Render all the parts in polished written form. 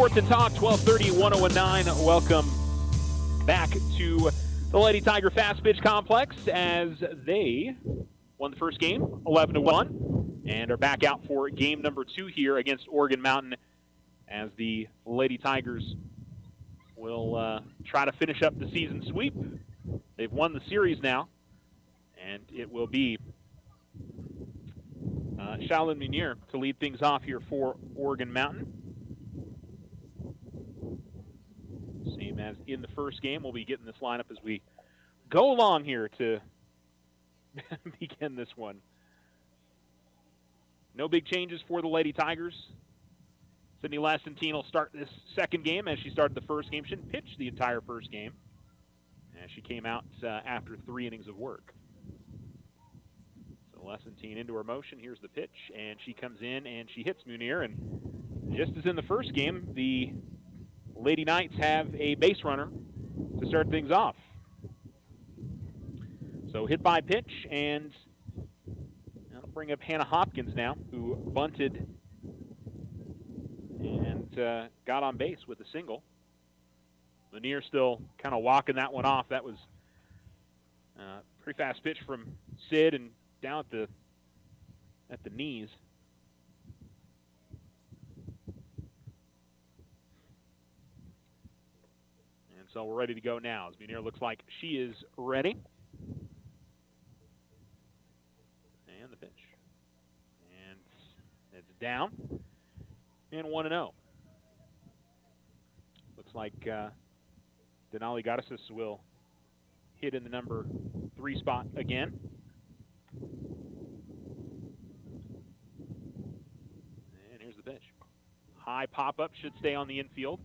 Sports and Talk, 1230, 1019. Welcome back to the Lady Tiger Fast Pitch Complex as they won the first game 11-1 and are back out for game number 2 here against Oregon Mountain as the Lady Tigers will try to finish up the season sweep. They've won the series now, and it will be Shaolin Munier to lead things off here for Oregon Mountain. Same as in the first game. We'll be getting this lineup as we go along here to begin this one. No big changes for the Lady Tigers. Sydney Lassentine will start this second game as she started the first game. She didn't pitch the entire first game as she came out after 3 innings of work. So Lassentine into her motion. Here's the pitch, and she comes in and she hits Munier. And just as in the first game, the Lady Knights have a base runner to start things off. So hit by pitch, and that'll bring up Hannah Hopkins now, who bunted and got on base with a single. Lanier still kind of walking that one off. That was a pretty fast pitch from Sid and down at the knees. And so we're ready to go now as Munier looks like she is ready. And the pitch. And it's down. And 1-0. Looks like Denali Goddesses will hit in the number 3 spot again. And here's the pitch. High pop-up, should stay on the infield.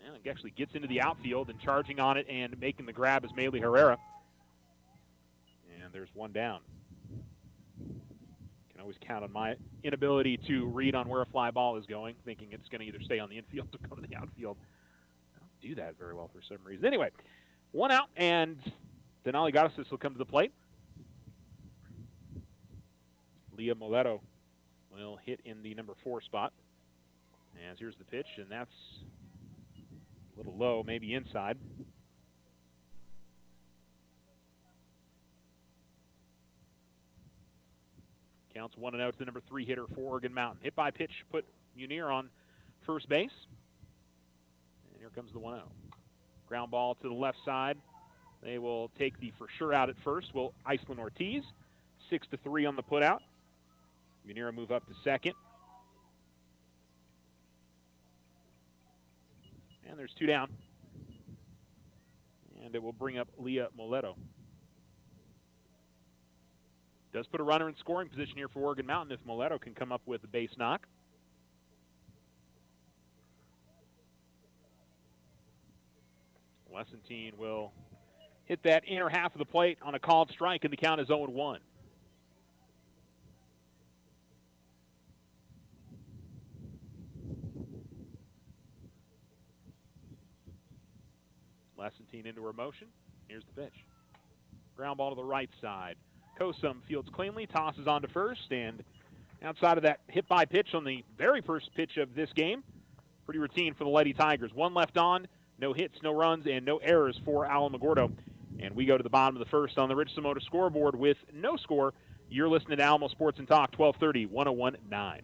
And it actually gets into the outfield, and charging on it and making the grab is Maylee Herrera. And there's one down. Can always count on my inability to read on where a fly ball is going, thinking it's going to either stay on the infield or go to the outfield. I don't do that very well for some reason. Anyway, 1 out, and Denali Goddesses will come to the plate. Leah Molero will hit in the number 4 spot. As here's the pitch, and that's a little low, maybe inside. Counts 1-0 to the number 3 hitter for Oregon Mountain. Hit by pitch, put Munier on first base. And here comes the 1-0. Ground ball to the left side. They will take the for sure out at first. Will Iceland Ortiz. 6-3 on the put out. Munier move up to second. And there's 2 down. And it will bring up Leah Moleto. Does put a runner in scoring position here for Oregon Mountain if Moleto can come up with a base knock. Lassentine will hit that inner half of the plate on a called strike, and the count is 0-1. Lassentine into her motion. Here's the pitch. Ground ball to the right side. Kosum fields cleanly, tosses on to first, and outside of that hit by pitch on the very first pitch of this game, pretty routine for the Lady Tigers. 1 left on, no hits, no runs, and no errors for Alamogordo. And we go to the bottom of the first on the Richardson Motor scoreboard with no score. You're listening to Alamo Sports and Talk, 1230, 1019.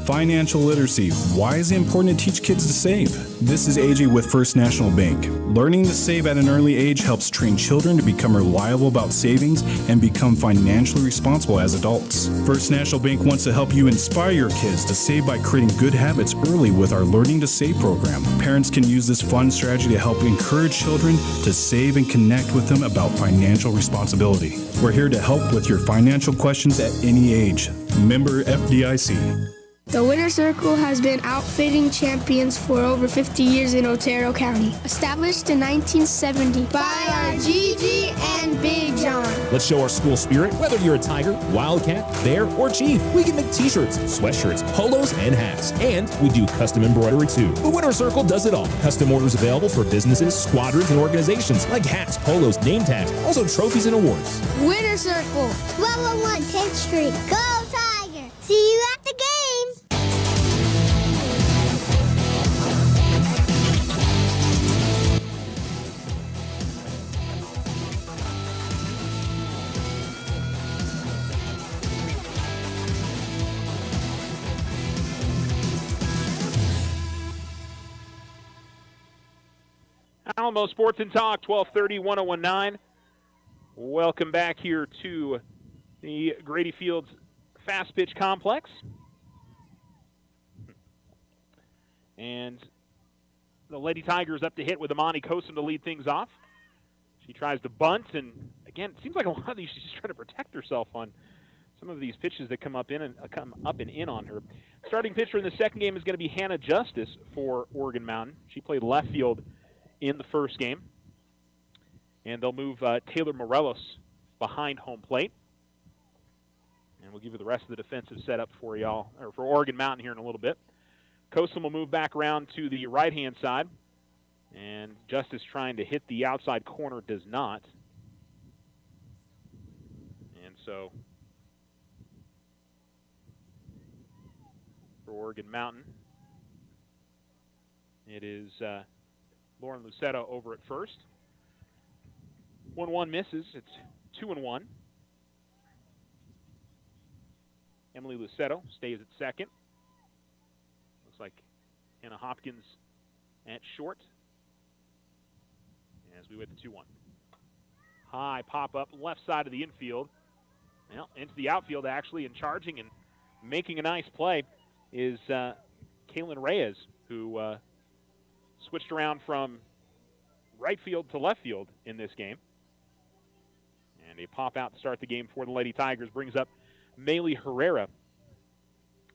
Financial literacy. Why is it important to teach kids to save? This is AJ with First National Bank. Learning to save at an early age helps train children to become reliable about savings and become financially responsible as adults. First National Bank wants to help you inspire your kids to save by creating good habits early with our Learning to Save program. Parents can use this fun strategy to help encourage children to save and connect with them about financial responsibility. We're here to help with your financial questions at any age. Member FDIC. The Winter Circle has been outfitting champions for over 50 years in Otero County. Established in 1970 by our Gigi and Big John. Let's show our school spirit. Whether you're a Tiger, Wildcat, Bear, or Chief, we can make t-shirts, sweatshirts, polos, and hats. And we do custom embroidery too. The Winter Circle does it all. Custom orders available for businesses, squadrons, and organizations like hats, polos, name tags, also trophies and awards. Winter Circle, 1201 10th Street. Go Tiger! See you at the game! Alamo Sports and Talk, 1230, 1019. Welcome back here to the Grady Fields Fast Pitch Complex. And the Lady Tigers up to hit with Amani Kosum to lead things off. She tries to bunt, and again, it seems like a lot of these she's just trying to protect herself on some of these pitches that come up and in on her. Starting pitcher in the second game is going to be Hannah Justice for Oregon Mountain. She played left field in the first game. And they'll move Taylor Morelos behind home plate. And we'll give you the rest of the defensive setup for y'all, or for Oregon Mountain here in a little bit. Kosum will move back around to the right-hand side. And Justice trying to hit the outside corner, does not. And so for Oregon Mountain, it is Lauren Lucetto over at first. 1-1 misses. It's 2-1. Emily Lucetto stays at second. Looks like Hannah Hopkins at short. As we wait the 2-1. High pop-up left side of the infield. Well, into the outfield, actually, and charging and making a nice play is Kaylin Reyes, who switched around from right field to left field in this game. And a pop-out to start the game for the Lady Tigers brings up Maylee Herrera.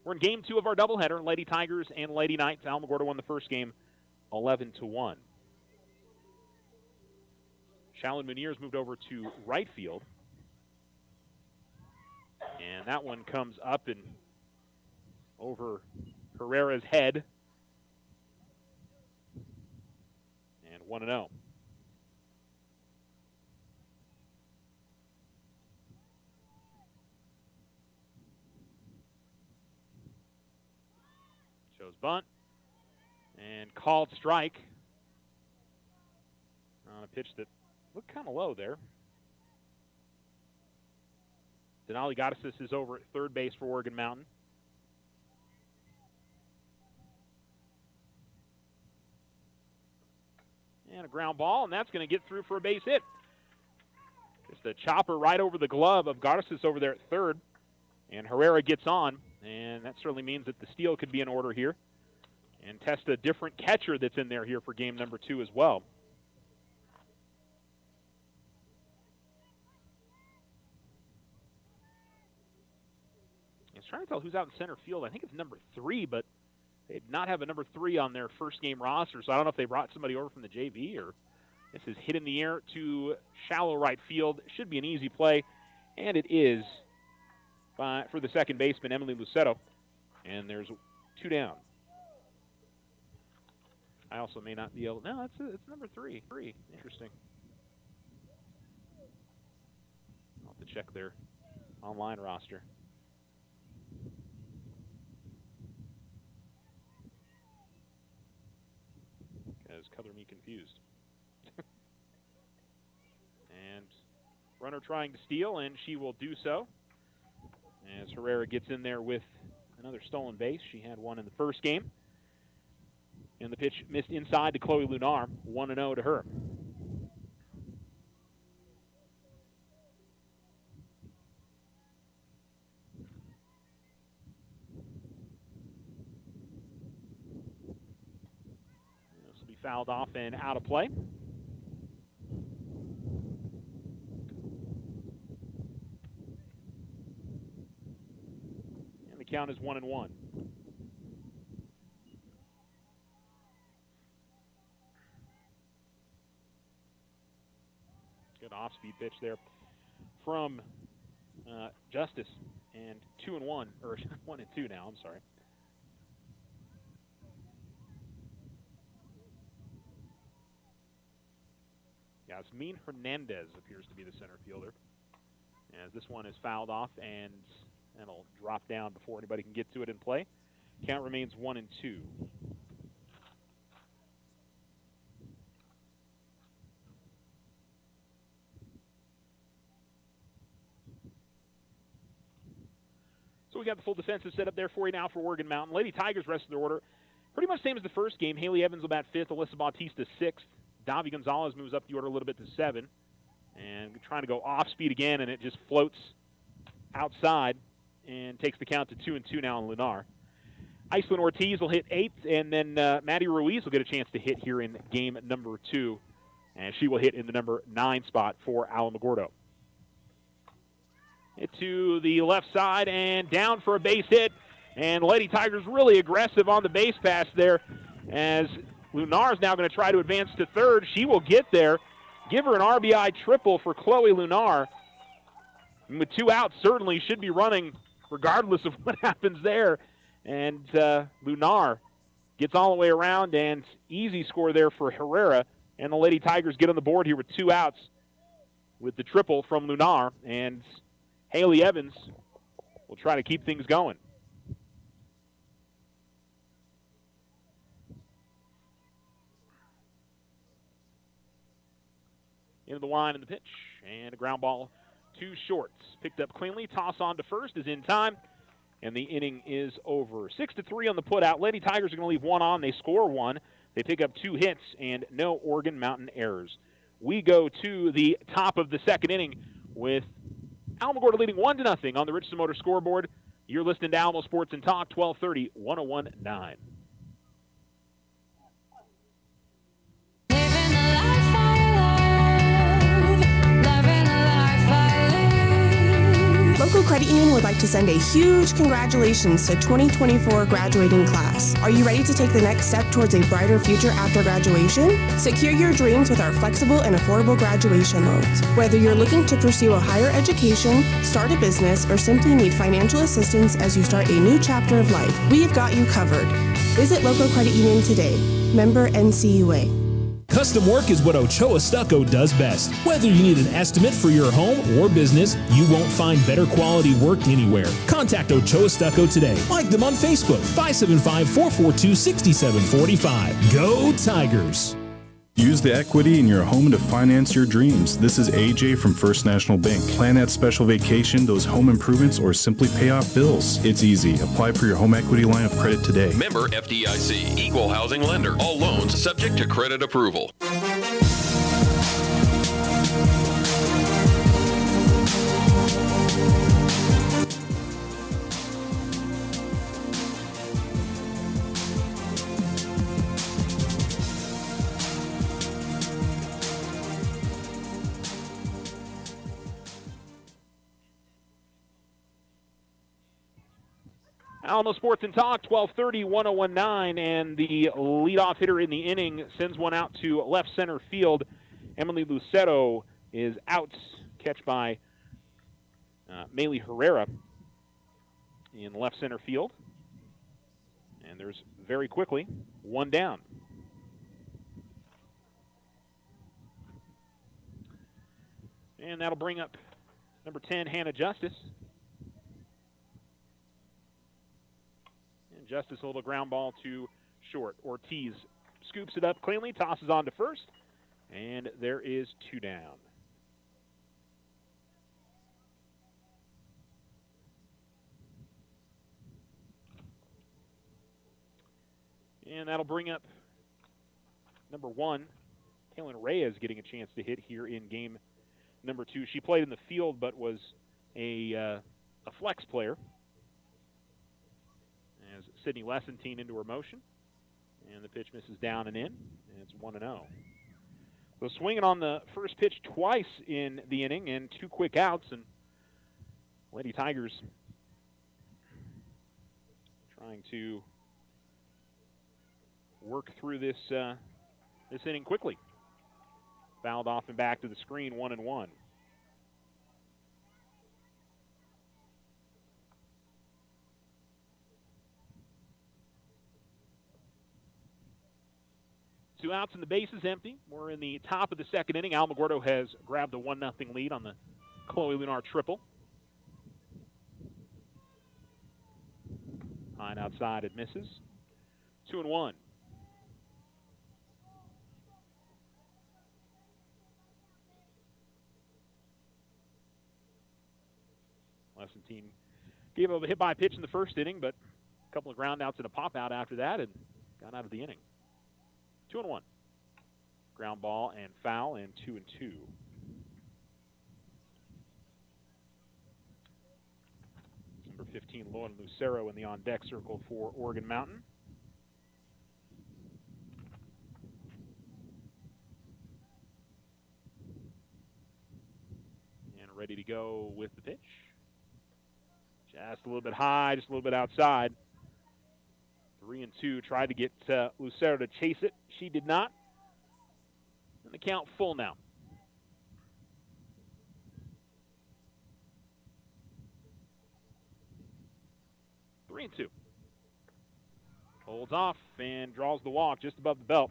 We're in game 2 of our doubleheader. Lady Tigers and Lady Knights. Alamogordo won the first game 11-1. Shalyn Muneers moved over to right field. And that one comes up and over Herrera's head. And 1-0. Shows bunt. And called strike on a pitch that looked kind of low there. Denali Goddesses is over at third base for Oregon Mountain. And a ground ball, and that's going to get through for a base hit. Just a chopper right over the glove of Goddesses over there at third. And Herrera gets on, and that certainly means that the steal could be in order here. And test a different catcher that's in there here for game number 2 as well. I was trying to tell who's out in center field. I think it's number 3, but they did not have a number 3 on their first game roster, so I don't know if they brought somebody over from the JV or this is hit in the air to shallow right field. It should be an easy play, and it is for the second baseman, Emily Lucetto, and there's 2 down. I also may not be able. No, it's number 3. Interesting. I'll have to check their online roster. Because color me confused. And runner trying to steal, and she will do so. As Herrera gets in there with another stolen base. She had one in the first game. And the pitch missed inside to Chloe Lunar. 1-0 to her. This will be fouled off and out of play. And the count is 1-1. Good off-speed pitch there from Justice, and 2-1, or 1-2 now. I'm sorry. Yasmin Hernandez appears to be the center fielder, as this one is fouled off, and that'll drop down before anybody can get to it and play. Count remains 1-2. So we got the full defensive setup there for you now for Oregon Mountain. Lady Tigers, rest of their order, pretty much same as the first game. Haley Evans will bat 5th, Alyssa Bautista 6th, Davi Gonzalez moves up the order a little bit to 7. And trying to go off speed again, and it just floats outside and takes the count to 2-2 now on Lunar. Iceland Ortiz will hit 8th, and then Maddie Ruiz will get a chance to hit here in game number 2. And she will hit in the number 9 spot for Alamogordo. Hit to the left side and down for a base hit. And Lady Tigers really aggressive on the base pass there, as Lunar is now going to try to advance to 3rd. She will get there. Give her an RBI triple for Chloe Lunar. And with 2 outs, certainly should be running regardless of what happens there. And Lunar gets all the way around, and easy score there for Herrera. And the Lady Tigers get on the board here with 2 outs with the triple from Lunar. And Haley Evans will try to keep things going. Into the line and the pitch, and a ground ball to shorts. Picked up cleanly. Toss on to first is in time, and the inning is over. 6-3 on the putout. Lady Tigers are going to leave 1 on. They score 1. They pick up 2 hits and no Oregon Mountain errors. We go to the top of the 2nd inning with Alamogordo leading 1-0 on the Richardson Motor scoreboard. You're listening to Alamo Sports and Talk, 1230, 101.9. Local Credit Union would like to send a huge congratulations to 2024 graduating class. Are you ready to take the next step towards a brighter future after graduation? Secure your dreams with our flexible and affordable graduation loans. Whether you're looking to pursue a higher education, start a business, or simply need financial assistance as you start a new chapter of life, we've got you covered. Visit Local Credit Union today. Member NCUA. Custom work is what Ochoa Stucco does best. Whether you need an estimate for your home or business, you won't find better quality work anywhere. Contact Ochoa Stucco today. Like them on Facebook, 575-442-6745. Go Tigers! Use the equity in your home to finance your dreams. This is AJ from First National Bank. Plan that special vacation, those home improvements, or simply pay off bills. It's easy. Apply for your home equity line of credit today. Member FDIC, equal housing lender. All loans subject to credit approval. Alamo Sports and Talk, 1230, 101.9, and the leadoff hitter in the inning sends one out to left center field. Emily Lucero is out, catch by Maylee Herrera in left center field. And there's very quickly 1 down. And that'll bring up number 10, Hannah Justice. Justice a little ground ball to short. Ortiz scoops it up cleanly, tosses on to first, and there is 2 down. And that'll bring up number 1, Kaylin Reyes, getting a chance to hit here in game number 2. She played in the field but was a flex player, as Sydney Lessentine into her motion. And the pitch misses down and in, and it's 1-0. So swinging on the first pitch twice in the inning and 2 quick outs, and Lady Tigers trying to work through this inning quickly. Fouled off and back to the screen, 1-1. Two outs and the base is empty. We're in the top of the 2nd inning. Alamogordo has grabbed a 1-0 lead on the Chloe Lunar triple. High and outside, it misses. 2-1. Lessentine gave up a hit by pitch in the first inning, but a couple of ground outs and a pop out after that and got out of the inning. 2-1. Ground ball and foul, and 2-2. Number 15, Lauren Lucero in the on-deck circle for Oregon Mountain. And ready to go with the pitch. Just a little bit high, just a little bit outside. 3-2, tried to get Lucero to chase it. She did not. And the count full now. Three and two. Holds off and draws the walk just above the belt.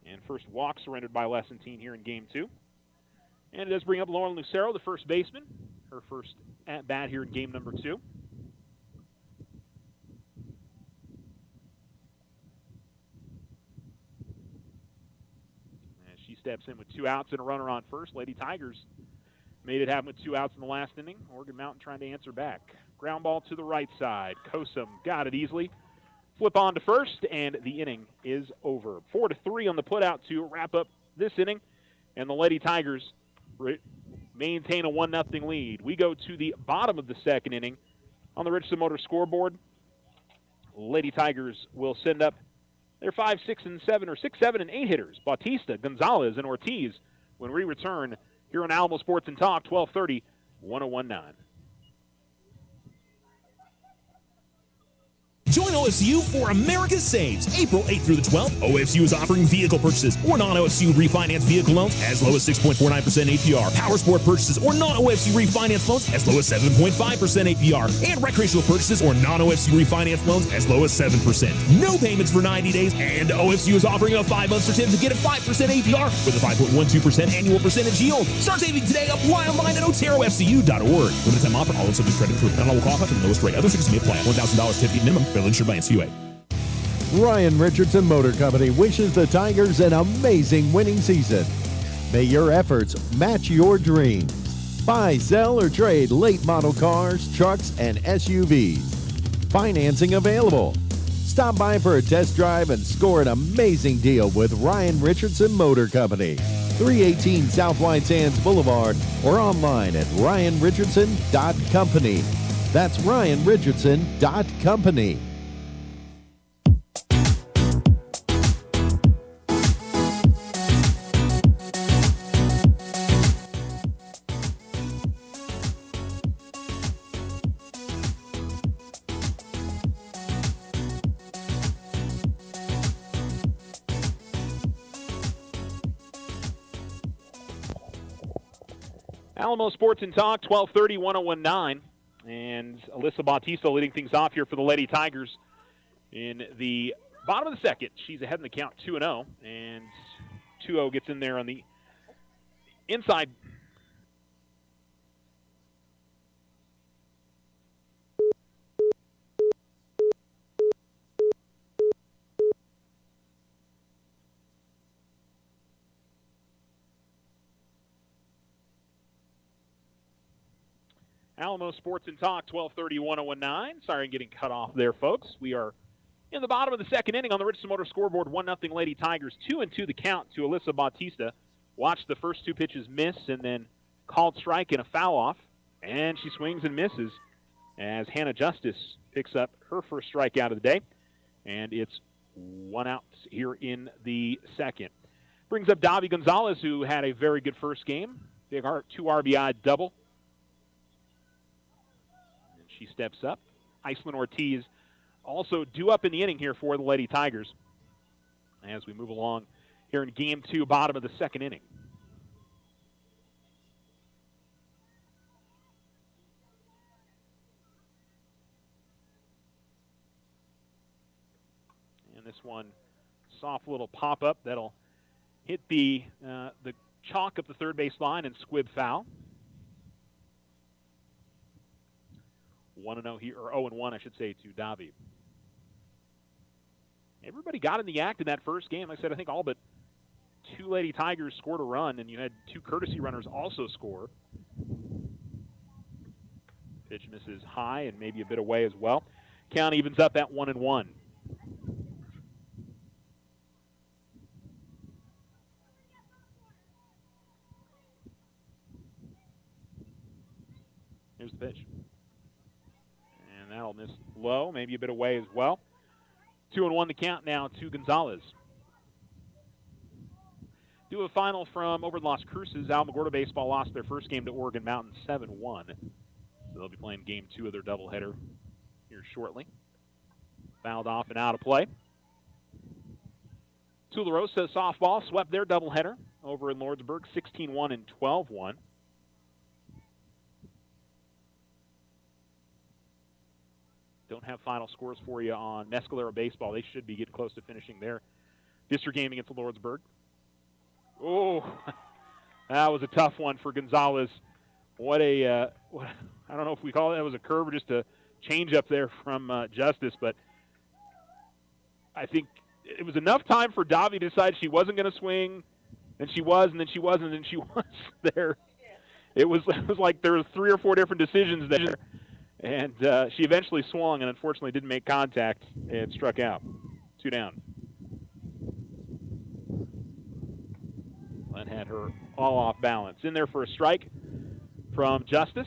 And first walk surrendered by Lessentine here in game 2. And it does bring up Lauren Lucero, the first baseman. Her first at-bat here in game number 2. As she steps in with 2 outs and a runner on first. Lady Tigers made it happen with 2 outs in the last inning. Oregon Mountain trying to answer back. Ground ball to the right side. Kosum got it easily. Flip on to first, and the inning is over. 4-3 on the putout to wrap up this inning. And the Lady Tigers maintain a 1-0 lead. We go to the bottom of the second inning on the Richardson Motor scoreboard. Lady Tigers will send up their 5, 6, and 7, or 6, 7, and 8 hitters, Bautista, Gonzalez, and Ortiz, when we return here on Alamo Sports and Talk, 1230, 1019. Join OFCU for America Saves. April 8th through the 12th, OFCU is offering vehicle purchases or non-OFCU refinance vehicle loans as low as 6.49% APR. Power sport purchases or non-OFCU refinance loans as low as 7.5% APR. And recreational purchases or non-OFCU refinance loans as low as 7%. No payments for 90 days. And OFCU is offering a 5-month certificate to get a 5% APR with a 5.12% annual percentage yield. Start saving today. Apply online at oterofcu.org. Limited time offer. All subject credit approval. Not all will qualify for the lowest rate. Other restrictions may apply. $1,000 certificate minimum. Insured by NCUA. Ryan Richardson Motor Company wishes the Tigers an amazing winning season. May your efforts match your dreams. Buy, sell, or trade late model cars, trucks, and SUVs. Financing available. Stop by for a test drive and score an amazing deal with Ryan Richardson Motor Company. 318 South White Sands Boulevard or online at ryanrichardson.company. That's ryanrichardson.company. Alamo Sports and Talk, 1230, 1019. And Alyssa Bautista leading things off here for the Lady Tigers in the bottom of the second. She's ahead in the count 2-0. And 2-0 gets in there on the inside. Alamo Sports and Talk, 1230, 1019. Sorry I'm getting cut off there, folks. We are in the bottom of the second inning on the Richardson Motor scoreboard. 1-0 Lady Tigers. 2-2 the count to Alyssa Bautista. Watched the first 2 pitches miss and then called strike and a foul off. And she swings and misses as Hannah Justice picks up her first strikeout of the day. And it's 1 out here in the second. Brings up Davi Gonzalez, who had a very good first game. Big 2 RBI double. She steps up. Iceland Ortiz also due up in the inning here for the Lady Tigers as we move along here in game 2, bottom of the second inning. And this one, soft little pop-up that'll hit the chalk up the third base line and squib foul. 1-0 here, or 0-1, I should say, to Davi. Everybody got in the act in that first game. Like I said, I think all but 2 Lady Tigers scored a run, and you had 2 courtesy runners also score. Pitch misses high and maybe a bit away as well. Count evens up at 1-1. Here's the pitch. And that'll miss low, maybe a bit away as well. 2-1 the count now to Gonzalez. Do a final from over in Las Cruces. Alamogordo baseball lost their first game to Oregon Mountain 7-1. So they'll be playing game 2 of their doubleheader here shortly. Fouled off and out of play. Tularosa softball swept their doubleheader over in Lordsburg 16-1 and 12-1. Don't have final scores for you on Mescalero baseball. They should be getting close to finishing their district game against Lordsburg. Oh, that was a tough one for Gonzalez. What I don't know if we call it, that was a curve or just a change up there from Justice, but I think it was enough time for Davi to decide she wasn't going to swing, and she was, and then she wasn't, and she was there. It was like there was 3 or 4 different decisions there, and she eventually swung and unfortunately didn't make contact and struck out. 2 down. That had her all off balance. In there for a strike from Justice.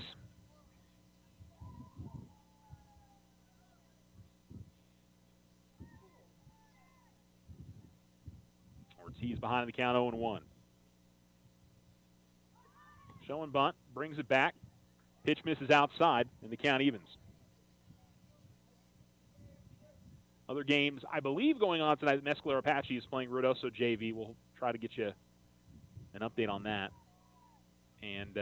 Ortiz behind the count 0-1. Showing bunt, brings it back. Pitch misses outside, and the count evens. Other games, I believe, going on tonight. Mescalero Apache is playing Ruidoso JV. We'll try to get you an update on that. And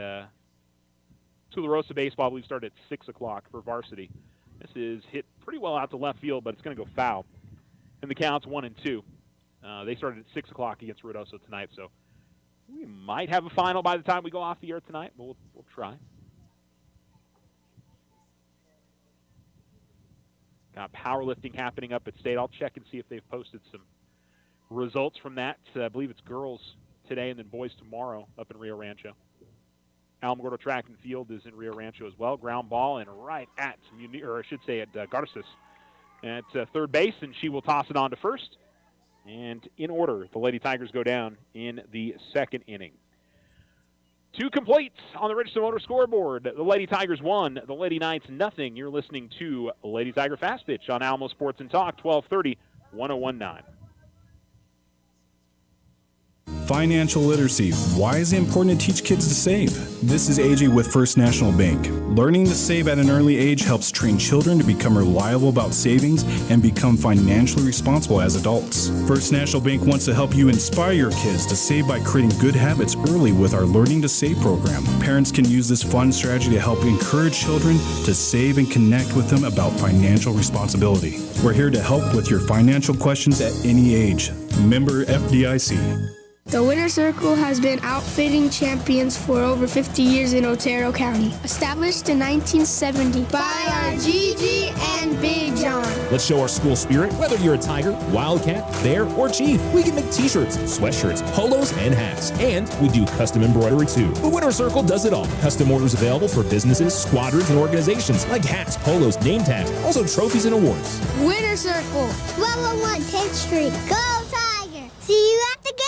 Tularosa baseball, I believe, started at 6 o'clock for varsity. This is hit pretty well out to left field, but it's going to go foul. And the count's 1-2. They started at 6 o'clock against Ruidoso tonight, so we might have a final by the time we go off the air tonight, but we'll try. Got powerlifting happening up at State. I'll check and see if they've posted some results from that. I believe it's girls today and then boys tomorrow up in Rio Rancho. Alamogordo Track and Field is in Rio Rancho as well. Ground ball and right at, or I should say at Garces at third base, and she will toss it on to first. And in order, the Lady Tigers go down in the second inning. 2 complete on the Richardson Motor scoreboard. The Lady Tigers 1, the Lady Knights nothing. You're listening to Lady Tiger Fast Pitch on Alamo Sports and Talk, 1230, 1019. Financial literacy. Why is it important to teach kids to save? This is AJ with First National Bank. Learning to save at an early age helps train children to become reliable about savings and become financially responsible as adults. First National Bank wants to help you inspire your kids to save by creating good habits early with our Learning to Save program. Parents can use this fun strategy to help encourage children to save and connect with them about financial responsibility. We're here to help with your financial questions at any age. Member FDIC. The Winter Circle has been outfitting champions for over 50 years in Otero County. Established in 1970 by our Gigi and Big John. Let's show our school spirit. Whether you're a Tiger, Wildcat, Bear, or Chief, we can make t-shirts, sweatshirts, polos, and hats. And we do custom embroidery too. The Winter Circle does it all. Custom orders available for businesses, squadrons, and organizations like hats, polos, name tags, also trophies and awards. Winter Circle. 1201 10th Street. Go Tiger! See you at the games!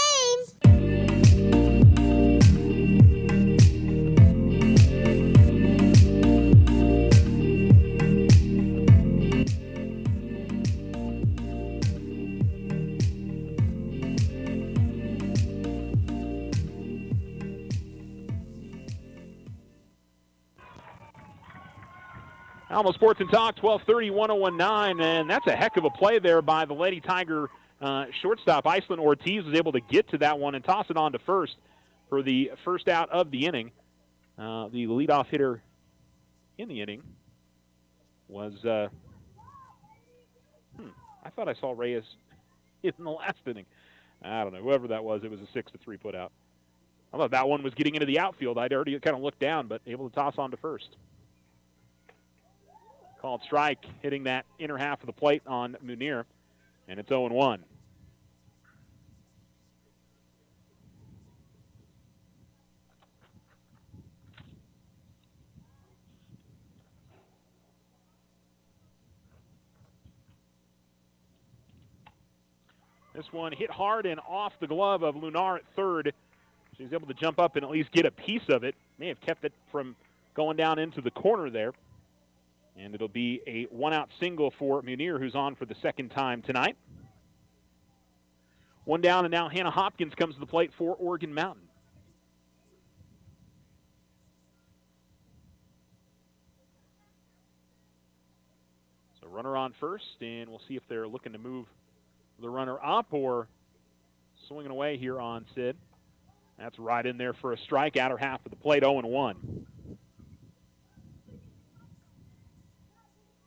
Alamo Sports and Talk, 1230, 1019, and that's a heck of a play there by the Lady Tiger shortstop. Iceland Ortiz was able to get to that one and toss it on to first for the first out of the inning. The leadoff hitter in the inning was, I thought I saw Reyes in the last inning. I don't know, whoever that was, it was a 6-3 put out. I thought that one was getting into the outfield. I'd already kind of looked down, but able to toss on to first. Called strike, hitting that inner half of the plate on Munir, and it's 0-1. This one hit hard and off the glove of Lunar at third. She's able to jump up and at least get a piece of it. May have kept it from going down into the corner there. And it'll be a one-out single for Munir, who's on for the second time tonight. One down, and now Hannah Hopkins comes to the plate for Oregon Mountain. So runner on first, and we'll see if they're looking to move the runner up or swinging away here on Sid. That's right in there for a strike, outer half of the plate, 0-1.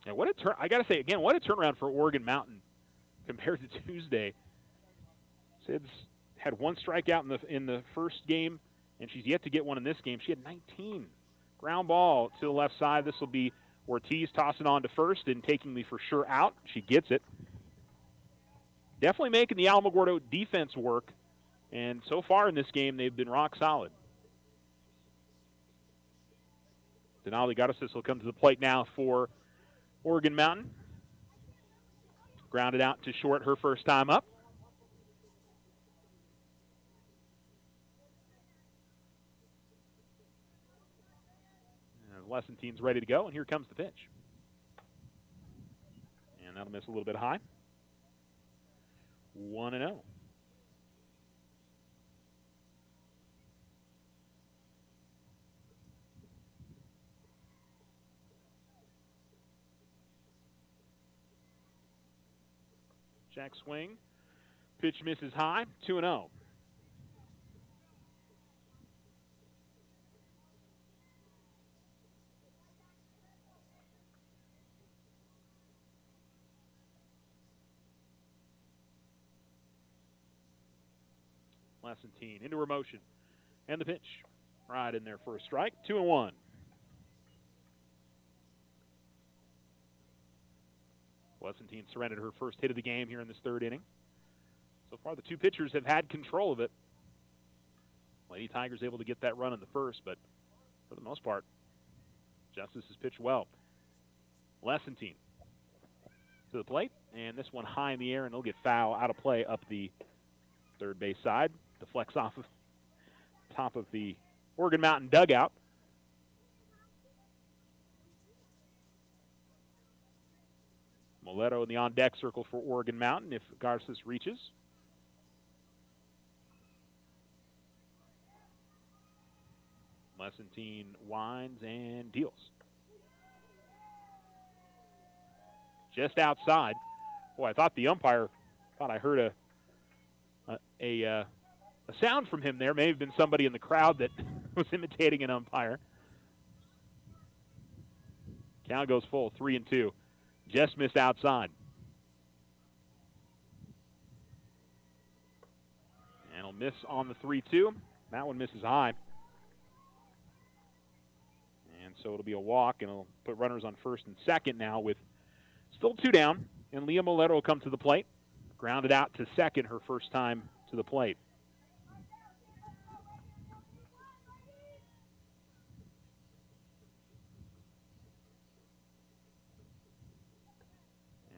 And what a I got to say again, what a turnaround for Oregon Mountain compared to Tuesday. Sid's had one strikeout in the first game, and she's yet to get one in this game. She had 19. Ground ball to the left side. This will be Ortiz tossing on to first and taking the for sure out. She gets it. Definitely making the Alamogordo defense work, and so far in this game, they've been rock solid. Denali Garces will come to the plate now for Oregon Mountain. Grounded out to short her first time up. And Lessentine's ready to go, and here comes the pitch. And that'll miss a little bit high. 1-0. Jack swing. Pitch misses high. 2-0. Lessentine into her motion. And the pitch. Right in there for a strike. 2-1. Lessentine surrendered her first hit of the game here in this third inning. So far, the two pitchers have had control of it. Lady Tigers able to get that run in the first, but for the most part, Justice has pitched well. Lessentine to the plate, and this one high in the air, and it'll get foul out of play up the third base side. Deflects off of top of the Oregon Mountain dugout. Moletto in the on-deck circle for Oregon Mountain if Garces reaches. Lessentine winds and deals. Just outside. Boy, I thought the umpire thought I heard a sound from him there. May have been somebody in the crowd that was imitating an umpire. Count goes full, 3-2. Just missed outside. And he'll miss on the 3-2. That one misses high. And so it'll be a walk, and it'll put runners on first and second now with still two down. And Leah Moletto will come to the plate. Grounded out to second her first time to the plate.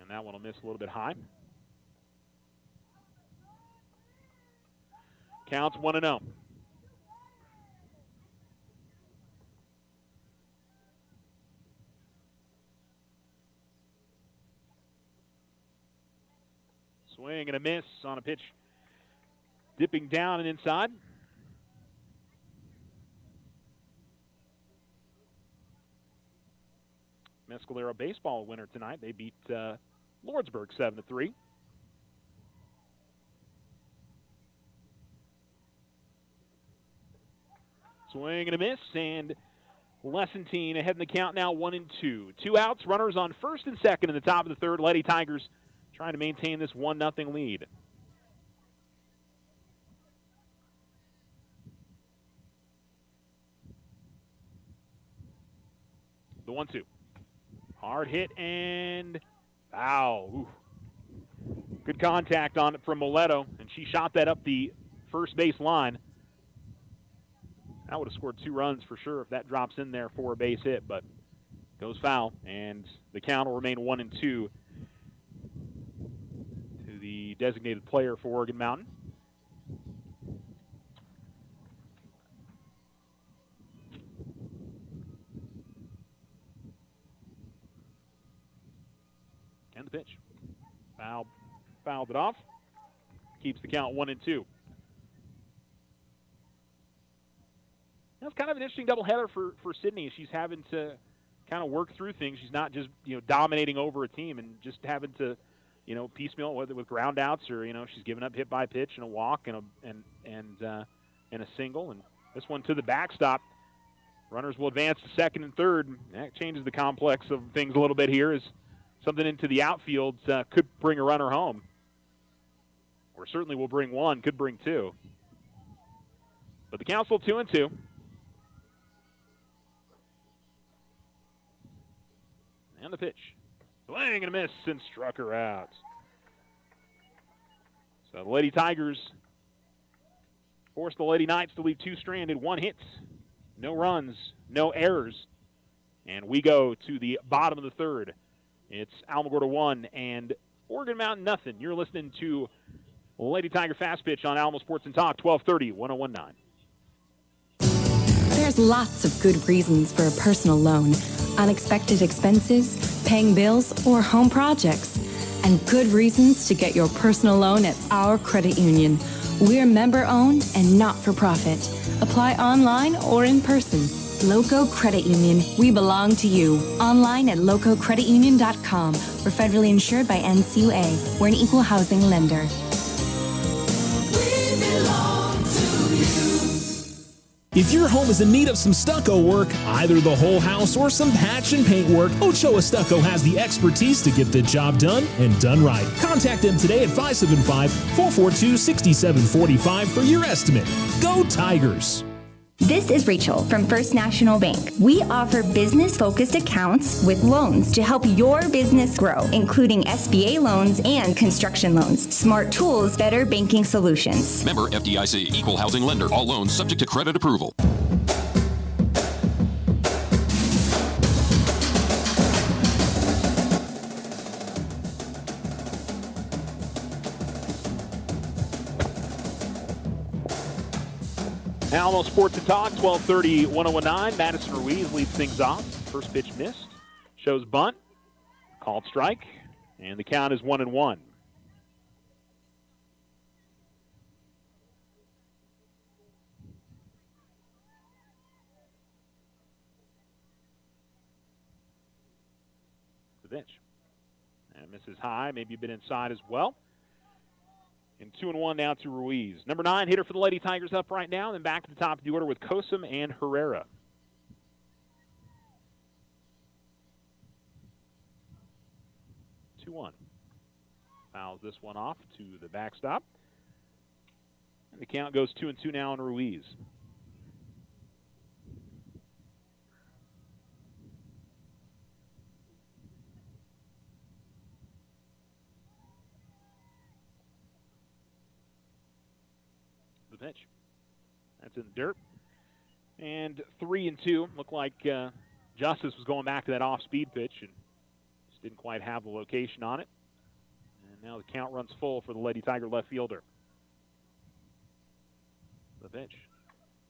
And that one will miss a little bit high. Counts 1-0. Swing and a miss on a pitch dipping down and inside. Mescalero baseball winner tonight. They beat Lordsburg 7-3. Swing and a miss, and Lessentine ahead in the count now, 1-2. Two outs, runners on first and second in the top of the third. Lady Tigers trying to maintain this 1-0 lead. The 1-2. Hard hit and foul. Ooh. Good contact on it from Moletto, and she shot that up the first base line. That would have scored 2 runs for sure if that drops in there for a base hit, but goes foul, and the count will remain 1-2 to the designated player for Oregon Mountain. pitch. Fouled it off. Keeps the count 1-2. That's kind of an interesting doubleheader for Sydney. She's having to kind of work through things. She's not just dominating over a team and just having to piecemeal, whether with ground outs or she's giving up hit by pitch and a walk and a single. And this one to the backstop. Runners will advance to second and third. That changes the complex of things a little bit here. As something into the outfield could bring a runner home, or certainly will bring one. Could bring two. But the count's still 2-2. And the pitch. Swing and a miss and struck her out. So the Lady Tigers forced the Lady Knights to leave 2 stranded, 1 hit, no runs, no errors. And we go to the bottom of the third. It's Alamogordo 1 and Oregon Mountain nothing. You're listening to Lady Tiger Fast Pitch on Alamo Sports and Talk, 1230, 1019. There's lots of good reasons for a personal loan. Unexpected expenses, paying bills, or home projects. And good reasons to get your personal loan at our credit union. We're member-owned and not-for-profit. Apply online or in person. Loco Credit Union. We belong to you. Online at lococreditunion.com. We're federally insured by NCUA. We're an equal housing lender. If your home is in need of some stucco work, either the whole house or some patch and paint work, Ochoa Stucco has the expertise to get the job done and done right. Contact them today at 575-442-6745 for your estimate. Go Tigers! This is Rachel from First National Bank. We offer business-focused accounts with loans to help your business grow, including SBA loans and construction loans. Smart tools, better banking solutions. Member FDIC, equal housing lender. All loans subject to credit approval. Alamo Sports and Talk, 1230, 1019. Madison Ruiz leads things off. First pitch missed. Shows bunt. Called strike. And the count is 1-1. The pitch. And misses high. Maybe a bit inside as well. And 2-1 now to Ruiz. Number 9 hitter for the Lady Tigers up right now. Then back to the top of the order with Kosum and Herrera. Fouls this one off to the backstop. And the count goes 2-2 now on Ruiz. The pitch. That's in the dirt. And 3-2. Looked like Justice was going back to that off-speed pitch and just didn't quite have the location on it. And now the count runs full for the Lady Tiger left fielder. The pitch.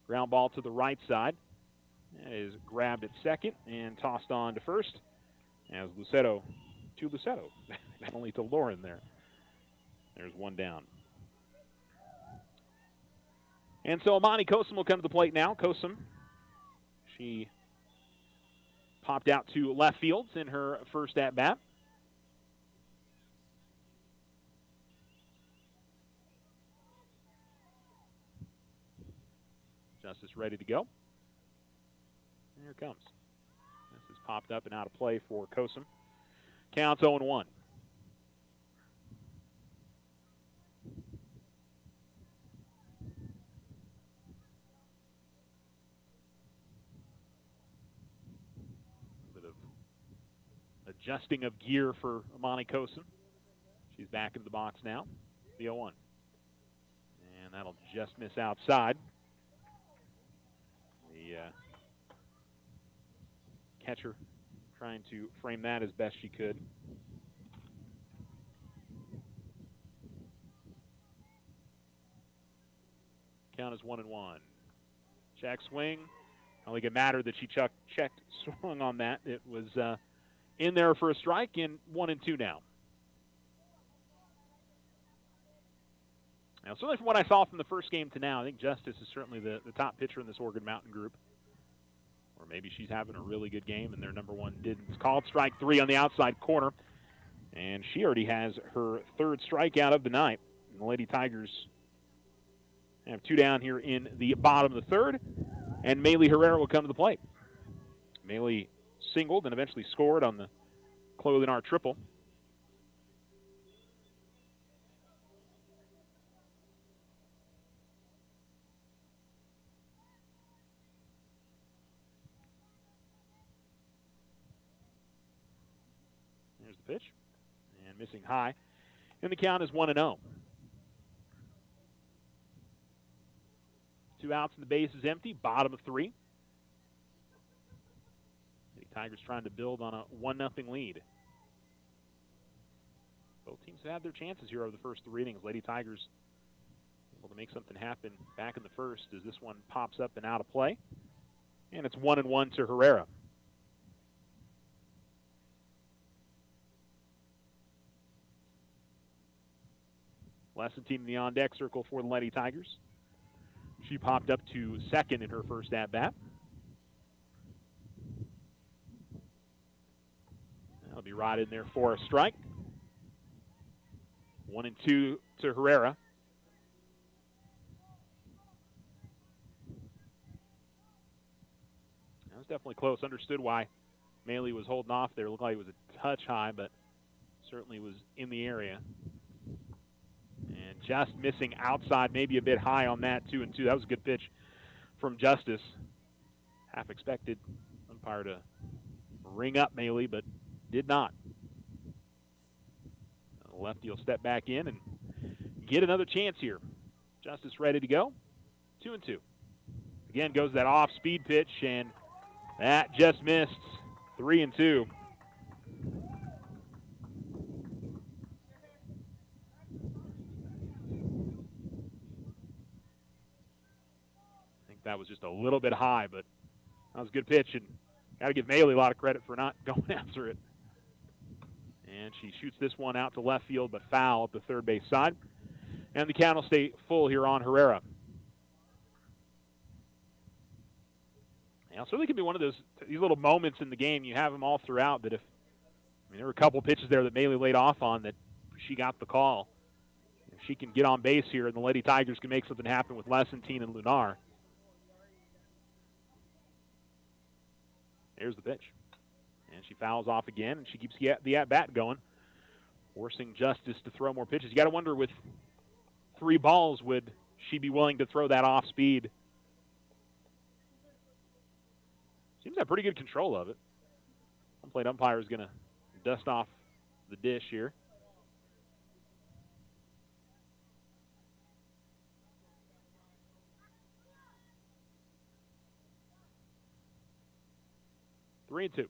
Ground ball to the right side. That is grabbed at second and tossed on to first. As Lucetto to Lucetto. Only to Lauren there. There's one down. And so Amani Kosum will come to the plate now. Kosum, she popped out to left field in her first at-bat. Justice ready to go. Here it comes. This is popped up and out of play for Kosum. Counts 0-1. Adjusting of gear for Amani Kosum. She's back in the box now. The 0-1. And that'll just miss outside. The catcher trying to frame that as best she could. Count is 1-1. Check swing. I don't think it mattered that she checked swung on that. It was in there for a strike, and 1-2 now. Now, certainly from what I saw from the first game to now, I think Justice is certainly the top pitcher in this Oregon Mountain group. Or maybe she's having a really good game and their number one didn't. It's called strike 3 on the outside corner. And she already has her third strikeout of the night. And the Lady Tigers have 2 down here in the bottom of the third. And Maylee Herrera will come to the plate. Maylee singled and eventually scored on the Chloe Leonard triple. There's the pitch. And missing high. And the count is 1-0. 2 outs and the base is empty. Bottom of 3. The Tigers trying to build on a 1-0 lead. Both teams have had their chances here over the first 3 innings. Lady Tigers able to make something happen back in the first as this one pops up and out of play. And it's 1-1 to Herrera. Lesson team in the on-deck circle for the Lady Tigers. She popped up to second in her first at-bat. That'll be right in there for a strike. 1-2 to Herrera. That was definitely close. Understood why Maylee was holding off there. It looked like it was a touch high, but certainly was in the area. And just missing outside, maybe a bit high on that, 2-2. That was a good pitch from Justice. Half expected umpire to ring up Maylee, but did not. The lefty will step back in and get another chance here. Justice ready to go. 2-2. Again goes that off-speed pitch, and that just missed. 3-2. That was just a little bit high, but that was a good pitch, and got to give Maylee a lot of credit for not going after it. And she shoots this one out to left field, but foul at the third base side. And the count will stay full here on Herrera. Now, so they can be one of these little moments in the game. You have them all throughout. That there were a couple pitches there that Maylee laid off on that she got the call. If she can get on base here, and the Lady Tigers can make something happen with Lessentine and Lunar. There's the pitch. And she fouls off again, and she keeps the at-bat going, forcing Justice to throw more pitches. You got to wonder, with 3 balls, would she be willing to throw that off-speed? Seems to have pretty good control of it. Home plate umpire is going to dust off the dish here. 3-2.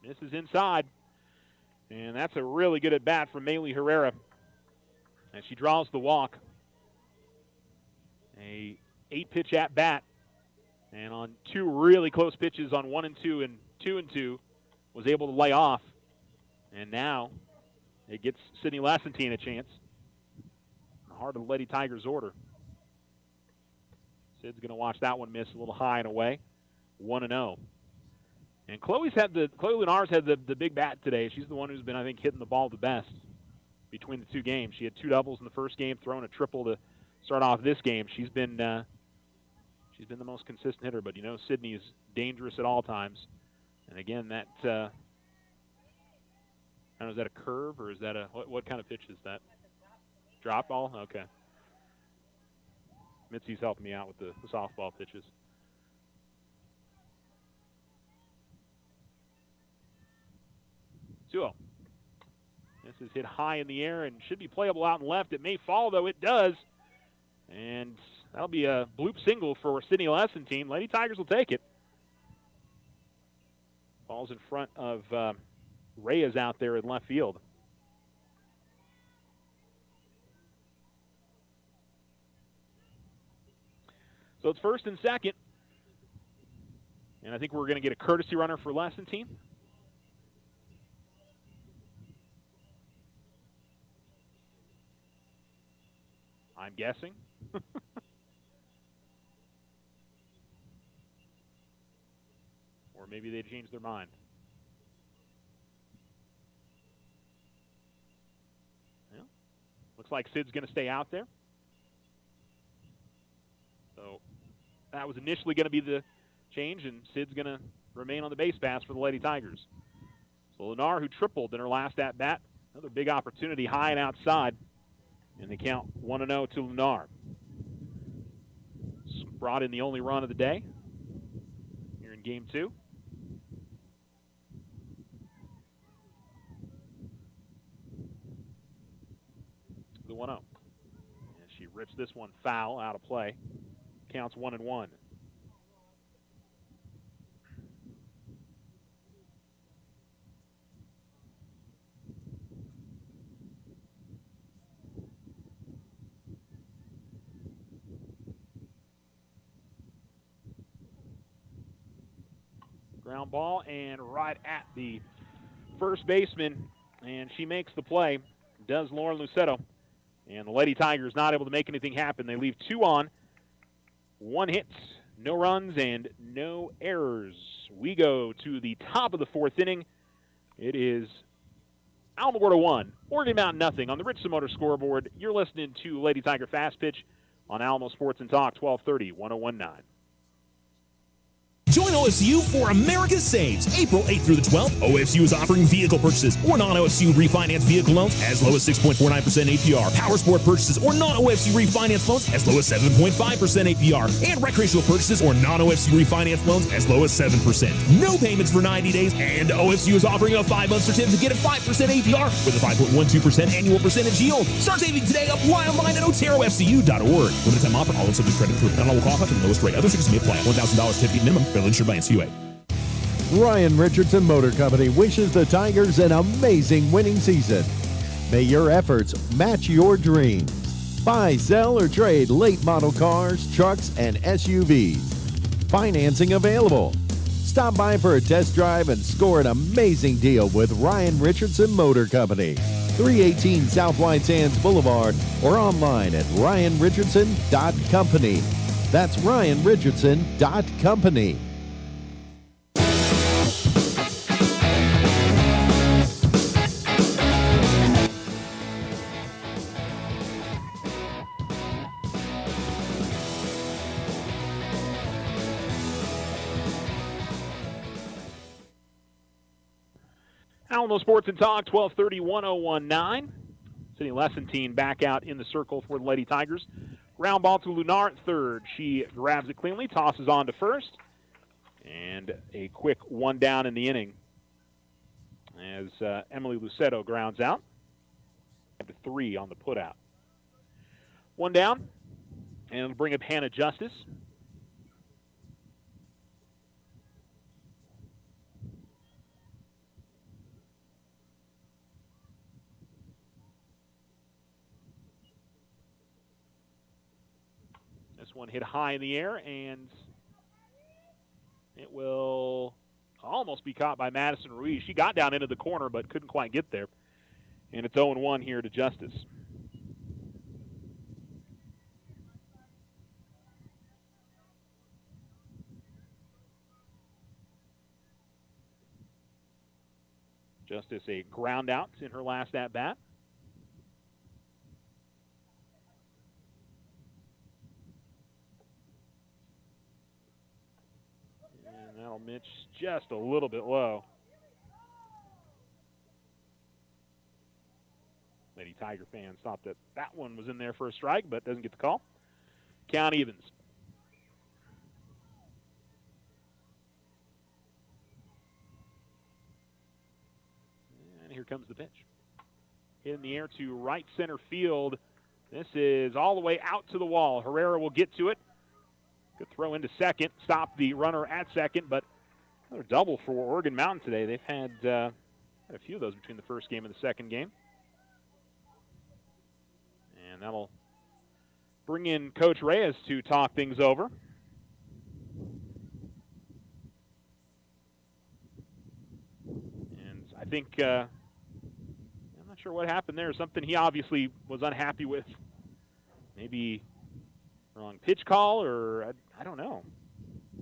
Misses inside. And that's a really good at-bat from Maylee Herrera. And she draws the walk. A 8-pitch at-bat. And on 2 really close pitches on 1-2 and 2-2 was able to lay off. And now it gets Sydney Lessentine a chance. The heart of the Lady Tigers order. Sid's going to watch that one miss a little high and away. 1-0. And Chloe Lenars had the big bat today. She's the one who's been, I think, hitting the ball the best between the 2 games. She had 2 doubles in the first game, throwing a triple to start off this game. She's been the most consistent hitter, but Sydney is dangerous at all times. And again, that I don't know, is that a curve or is that what kind of pitch is that? Drop ball? Okay. Mitzi's helping me out with the softball pitches. 2-0. This is hit high in the air and should be playable out and left. It may fall, though. It does. And that'll be a bloop single for Sydney Lessentine. Lady Tigers will take it. Falls in front of Reyes out there in left field. So it's first and second. And I think we're going to get a courtesy runner for Lessentine. I'm guessing. Or maybe they changed their mind. Well, looks like Sid's going to stay out there. So that was initially going to be the change, and Sid's going to remain on the base pass for the Lady Tigers. So Lennar, who tripled in her last at-bat, another big opportunity high and outside, and they count 1-0 to Lennar. Brought in the only run of the day here in Game 2. The 1-0. And she rips this one foul out of play. Counts 1-1. Ground ball and right at the first baseman, and she makes the play. Does Lauren Lucetto. And the Lady Tigers not able to make anything happen. They leave 2 on, 1 hit, no runs, and no errors. We go to the top of the 4th inning. It is Alamogordo 1, Oregon Mountain nothing. On the Richardson Motor scoreboard, you're listening to Lady Tiger Fast Pitch on Alamo Sports and Talk, 1230, 1019. Join OFCU for America Saves. April 8th through the 12th, OFCU is offering vehicle purchases or non-OFCU refinance vehicle loans as low as 6.49% APR. Power sport purchases or non-OFCU refinance loans as low as 7.5% APR. And recreational purchases or non-OFCU refinance loans as low as 7%. No payments for 90 days. And OFCU is offering a 5-month certificate at 5% APR with a 5.12% annual percentage yield. Start saving today. Apply online at oterofcu.org. Limited time offer. All in subject credit approved. Not all will qualify for the lowest rate. Other restrictions may apply. $1,000 certificate minimum. Insured by NCUA. Ryan Richardson Motor Company wishes the Tigers an amazing winning season. May your efforts match your dreams. Buy, sell, or trade late model cars, trucks, and SUVs. Financing available. Stop by for a test drive and score an amazing deal with Ryan Richardson Motor Company. 318 South White Sands Boulevard or online at ryanrichardson.company. That's ryanrichardson.company. Alamo Sports and Talk, 1230, 1019. City Lessentine back out in the circle for the Lady Tigers. Ground ball to Lunar at third. She grabs it cleanly, tosses on to first. And a quick 1 down in the inning as Emily Lucetto grounds out. To 3 on the putout. 1 down, and it'll bring up Hannah Justice. This one hit high in the air, and it will almost be caught by Madison Ruiz. She got down into the corner, but couldn't quite get there. And it's 0-1 here to Justice. Justice a ground out in her last at-bat. And that'll mitch just a little bit low. Lady Tiger fans thought that that one was in there for a strike, but doesn't get the call. Count evens. And here comes the pitch. Hit in the air to right center field. This is all the way out to the wall. Herrera will get to it. Good throw into second. Stop the runner at second, but another double for Oregon Mountain today. They've had a few of those between the first game and the second game. And that'll bring in Coach Reyes to talk things over. And I think, I'm not sure what happened there. Something he obviously was unhappy with Maybe wrong pitch call, or I don't know.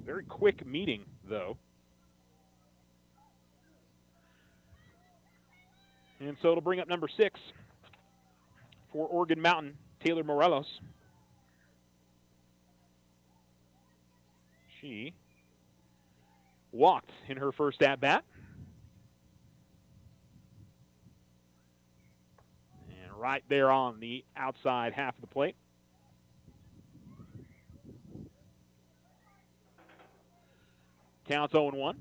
Very quick meeting, though. And so it'll bring up number 6 for Oregon Mountain, Taylor Morelos. She walked in her first at-bat. And right there on the outside half of the plate. Counts 0-1.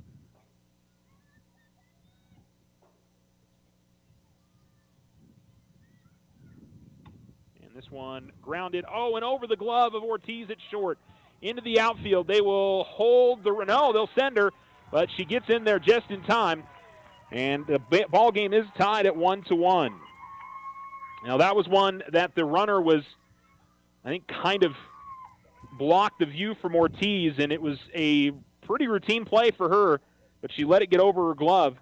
And this one grounded. Oh, and over the glove of Ortiz at short. Into the outfield. They will hold the... No, they'll send her. But she gets in there just in time. And the ball game is tied at 1-1. Now, that was one that the runner was, I think, kind of blocked the view from Ortiz, and it was a pretty routine play for her, but she let it get over her glove.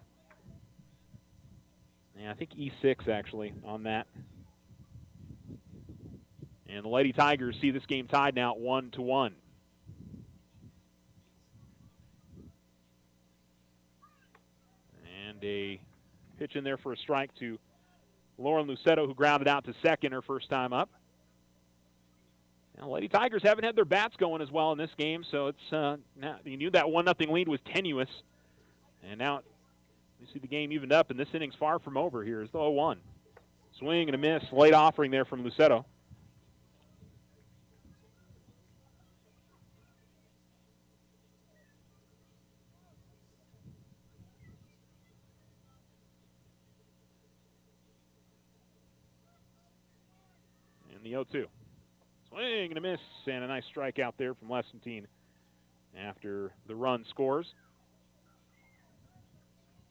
Yeah, I think E6, actually, on that. And the Lady Tigers see this game tied now at 1-1. And a pitch in there for a strike to Lauren Lucetto, who grounded out to second her first time up. Now, Lady Tigers haven't had their bats going as well in this game, so it's now you knew that 1-0 lead was tenuous. And now you see the game evened up, and this inning's far from over here. It's the 0-1. Swing and a miss. Late offering there from Lucetto. The 0-2. Swing and a miss, and a nice strikeout there from Lessentine after the run scores.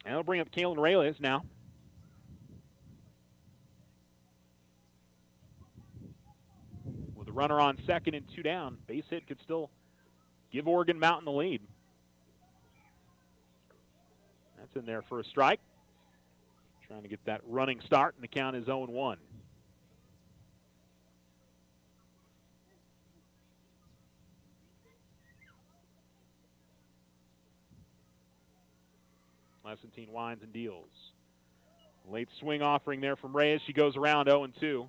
And they'll bring up Kaylin Reyes now. With a runner on second and 2 down, base hit could still give Oregon Mountain the lead. That's in there for a strike. Trying to get that running start, and the count is 0-1. Lessentine winds and deals. Late swing offering there from Reyes. She goes around 0-2.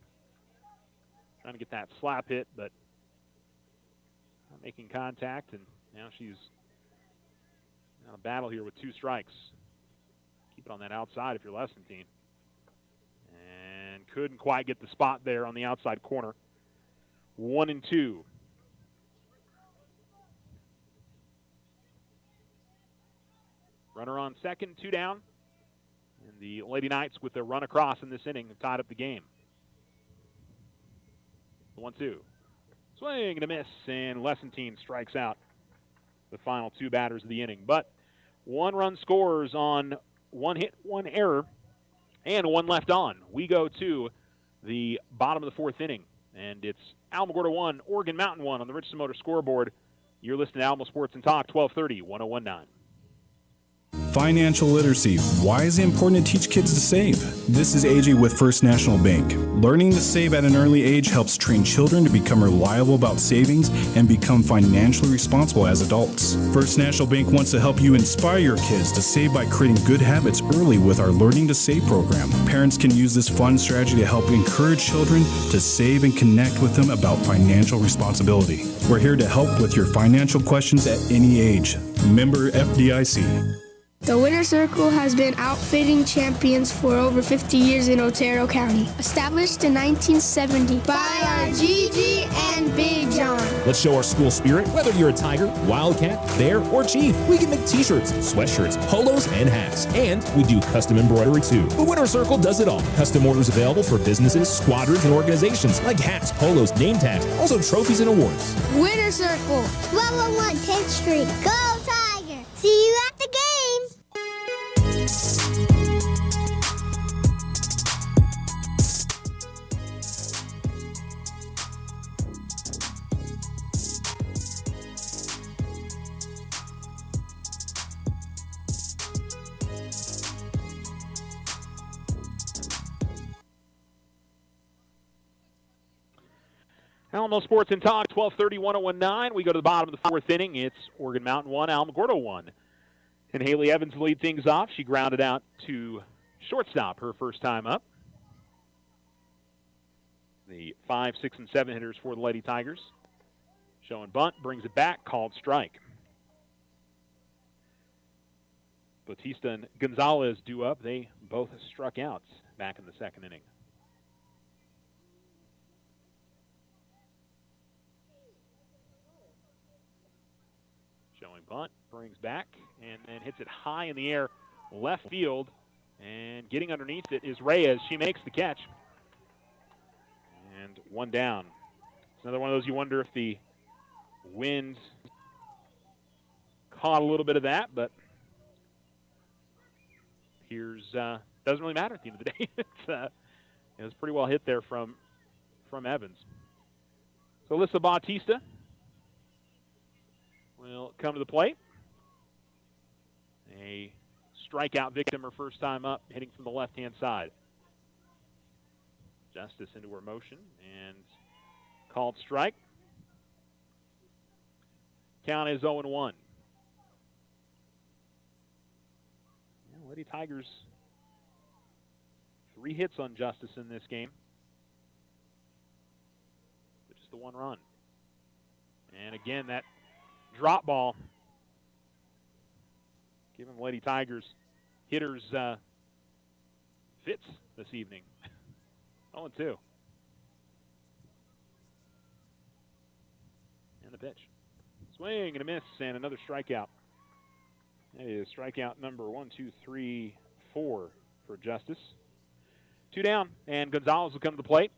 Trying to get that slap hit, but not making contact. And now she's in a battle here with 2 strikes. Keep it on that outside if you're Lessentine. And couldn't quite get the spot there on the outside corner. 1-2. Runner on second, 2 down. And the Lady Knights, with their run across in this inning, have tied up the game. 1-2. Swing and a miss, and Lessentine strikes out the final 2 batters of the inning. But 1 run scores on 1 hit, 1 error, and 1 left on. We go to the bottom of the 4th inning, and it's Alamogordo 1, Oregon Mountain 1 on the Richardson Motor scoreboard. You're listening to Alamo Sports and Talk, 1230, 1019. Financial literacy. Why is it important to teach kids to save? This is AJ with First National Bank. Learning to save at an early age helps train children to become reliable about savings and become financially responsible as adults. First National Bank wants to help you inspire your kids to save by creating good habits early with our Learning to Save program. Parents can use this fun strategy to help encourage children to save and connect with them about financial responsibility. We're here to help with your financial questions at any age. Member FDIC. The Winter Circle has been outfitting champions for over 50 years in Otero County. Established in 1970 by our Gigi and Big John. Let's show our school spirit. Whether you're a Tiger, Wildcat, Bear, or Chief, we can make t-shirts, sweatshirts, polos, and hats. And we do custom embroidery too. The Winter Circle does it all. Custom orders available for businesses, squadrons, and organizations like hats, polos, name tags, also trophies and awards. Winter Circle, 1201 10th Street. Go Tiger! See you at the games! Alamo Sports and Talk, 12:30, 101.9. We go to the bottom of the fourth inning. It's Oregon Mountain 1, Alamogordo 1. And Haley Evans lead things off. She grounded out to shortstop her first time up. The 5, 6, and 7 hitters for the Lady Tigers. Showing bunt, brings it back, called strike. Bautista and Gonzalez due up. They both struck out back in the second inning. Showing bunt, brings back, and then hits it high in the air, left field, and getting underneath it is Reyes. She makes the catch. And one down. It's another one of those you wonder if the wind caught a little bit of that, but here's doesn't really matter at the end of the day. It was pretty well hit there from Evans. So Alyssa Bautista will come to the plate. A strikeout victim her first time up, hitting from the left-hand side. Justice into her motion and called strike. Count is 0-1. Yeah, Lady Tigers, 3 hits on Justice in this game, but just the 1 run. And again, that drop ball giving the Lady Tigers hitters fits this evening. 0-2. And the pitch. Swing and a miss and another strikeout. That is strikeout number 1, 2, 3, 4 for Justice. 2 down, and Gonzalez will come to the plate.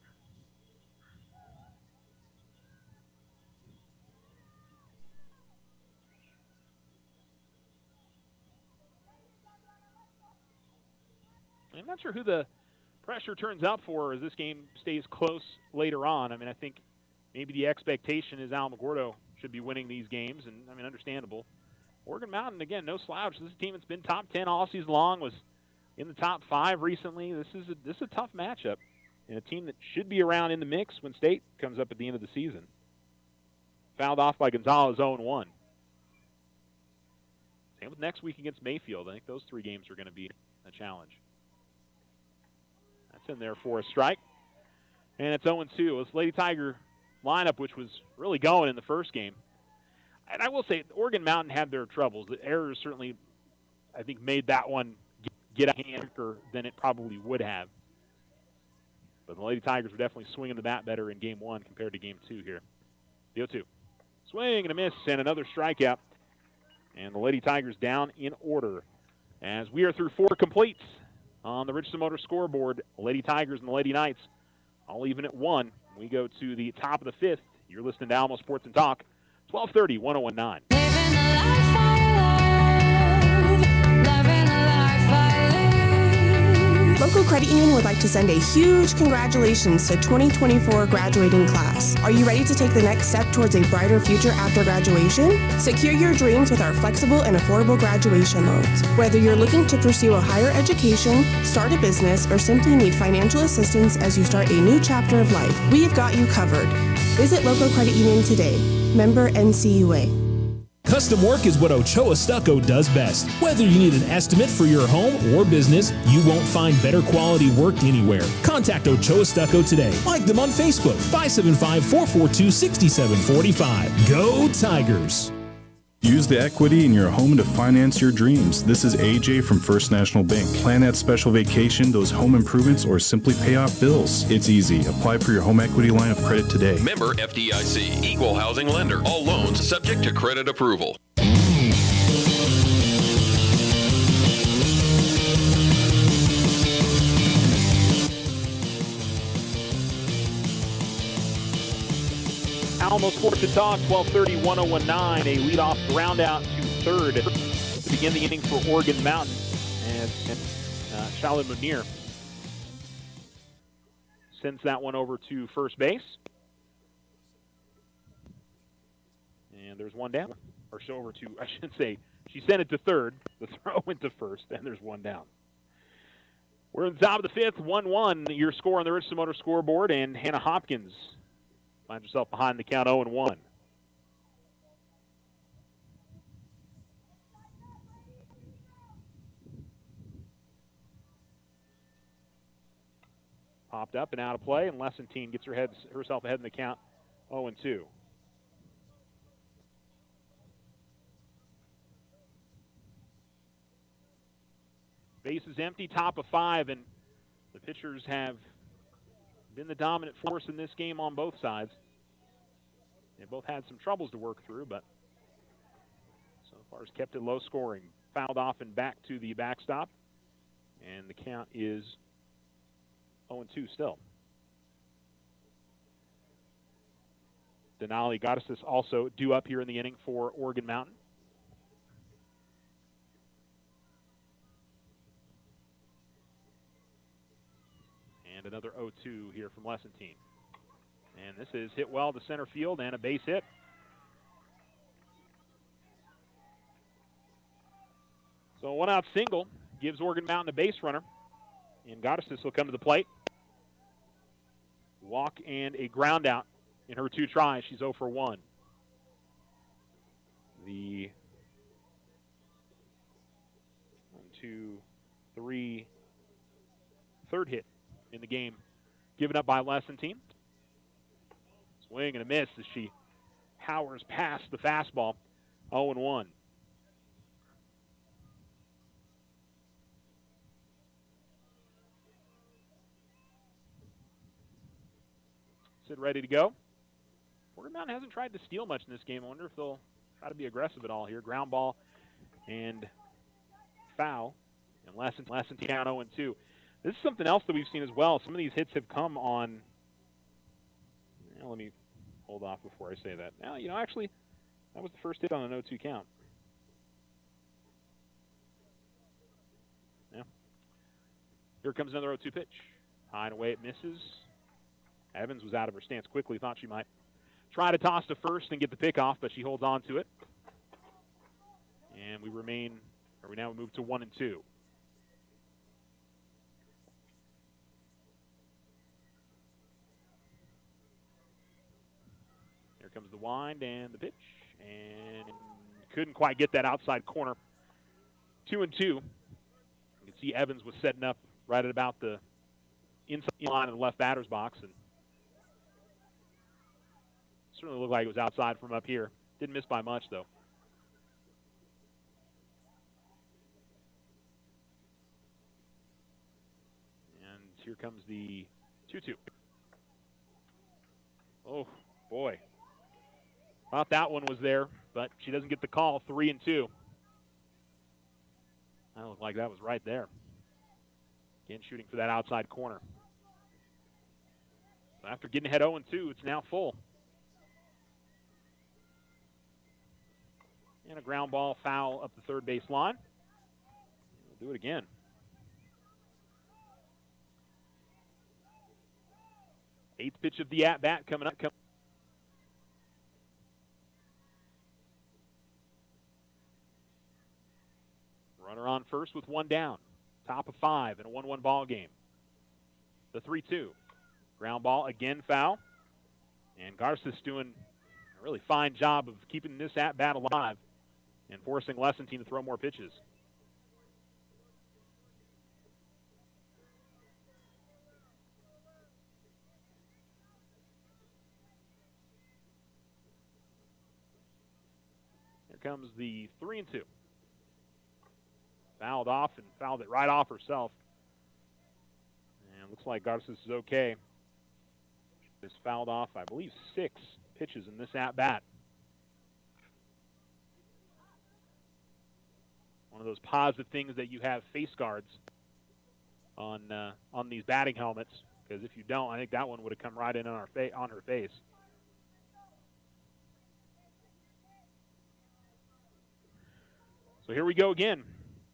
I'm not sure who the pressure turns out for as this game stays close later on. I mean, I think maybe the expectation is Alamogordo should be winning these games, and I mean, understandable. Oregon Mountain, again, no slouch. This is a team that's been top 10 all season long, was in the top 5 recently. This is a tough matchup, and a team that should be around in the mix when state comes up at the end of the season. Fouled off by Gonzalez, 0-1. Same with next week against Mayfield. I think those 3 games are going to be a challenge. That's in there for a strike. And it's 0-2. This Lady Tiger lineup, which was really going in the first game. And I will say, Oregon Mountain had their troubles. The errors certainly, I think, made that one get out of hand quicker than it probably would have. But the Lady Tigers were definitely swinging the bat better in Game 1 compared to Game 2 here. The 0-2. Swing and a miss and another strikeout. And the Lady Tigers down in order. As we are through 4 completes on the Richardson Motor scoreboard, Lady Tigers and the Lady Knights all even at 1. We go to the top of the 5th. You're listening to Alamo Sports and Talk, 1230, 1019. Local Credit Union would like to send a huge congratulations to 2024 graduating class. Are you ready to take the next step towards a brighter future after graduation? Secure your dreams with our flexible and affordable graduation loans. Whether you're looking to pursue a higher education, start a business, or simply need financial assistance as you start a new chapter of life, we've got you covered. Visit Local Credit Union today. Member NCUA. Custom work is what Ochoa Stucco does best. Whether you need an estimate for your home or business, you won't find better quality work anywhere. Contact Ochoa Stucco today. Like them on Facebook, 575-442-6745. Go Tigers! Use the equity in your home to finance your dreams. This is AJ from First National Bank. Plan that special vacation, those home improvements, or simply pay off bills. It's easy. Apply for your home equity line of credit today. Member FDIC, equal housing lender. All loans subject to credit approval. Alamo Sports and Talk, 1230, 1019. A leadoff ground out to third to begin the inning for Oregon Mountain. And Charlotte Munir sends that one over to first base. And there's one down. Or show over to, I should say, she sent it to third. The throw went to first, and there's one down. We're in the top of the 5th, 1-1. Your score on the Richardson Motor scoreboard, and Hannah Hopkins Finds herself behind the count 0-1. Popped up and out of play, and Lessentine gets herself ahead in the count 0-2. Base is empty, top of 5, and the pitchers have been the dominant force in this game on both sides. They both had some troubles to work through, but so far has kept it low scoring. Fouled off and back to the backstop, and the count is 0-2 still. Denali Goddesses also due up here in the inning for Oregon Mountain. And another 0-2 here from Lessentine. And this is hit well to center field and a base hit. So a one-out single gives Oregon Mountain a base runner. And Goddesses will come to the plate. Walk and a ground out in her 2 tries. She's 0 for 1. The 1, 2, 3, third hit in the game given up by Lessentine. Swing and a miss as she powers past the fastball. 0-1. Sid ready to go. Oregon Mountain hasn't tried to steal much in this game. I wonder if they'll try to be aggressive at all here. Ground ball and foul. And Lessentine down 0-2. This is something else that we've seen as well. Some of these hits have come on. Let me hold off before I say that. Now, actually, that was the first hit on an 0-2 count. Yeah. Here comes another 0-2 pitch. High and away, it misses. Evans was out of her stance quickly, thought she might try to toss to first and get the pick off, but she holds on to it. And we now move to 1-2. Here comes the wind and the pitch, and couldn't quite get that outside corner. 2-2. You can see Evans was setting up right at about the inside line of the left batter's box, and certainly looked like it was outside from up here. Didn't miss by much, though. And here comes the 2-2. Oh, boy. Thought that one was there, but she doesn't get the call. 3-2. That looked like that was right there. Again, shooting for that outside corner. So after getting ahead 0-2, it's now full. And a ground ball foul up the third base line. We'll do it again. Eighth pitch of the at-bat coming up. Runner on first with 1 down. Top of 5 in a 1-1 ball game. The 3-2. Ground ball again foul. And Garces doing a really fine job of keeping this at-bat alive and forcing Lessentine to throw more pitches. Here comes the 3-2. Fouled off and fouled it right off herself. And looks like Garces is okay. Is fouled off, I believe, 6 pitches in this at-bat. One of those positive things that you have face guards on these batting helmets, because if you don't, I think that one would have come right in on her face. So here we go again.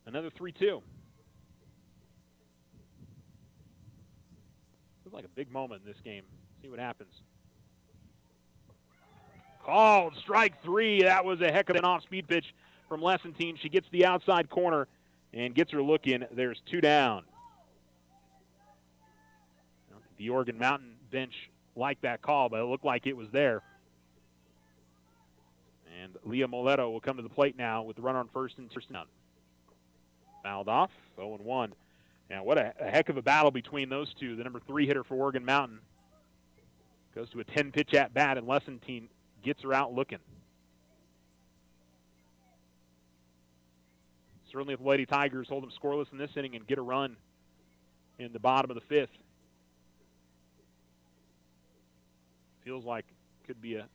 Another 3-2. Looks like a big moment in this game. See what happens. Called strike 3. That was a heck of an off-speed pitch from Lessentine. She gets the outside corner and gets her look in. There's 2 down. The Oregon Mountain bench like that call, but it looked like it was there. And Leah Moletto will come to the plate now with the runner on first and down. Fouled off, 0-1. Now, what a heck of a battle between those two. The number 3 hitter for Oregon Mountain goes to a 10-pitch at-bat, and Lessentine gets her out looking. Certainly if the Lady Tigers hold them scoreless in this inning and get a run in the bottom of the 5th, feels like could be a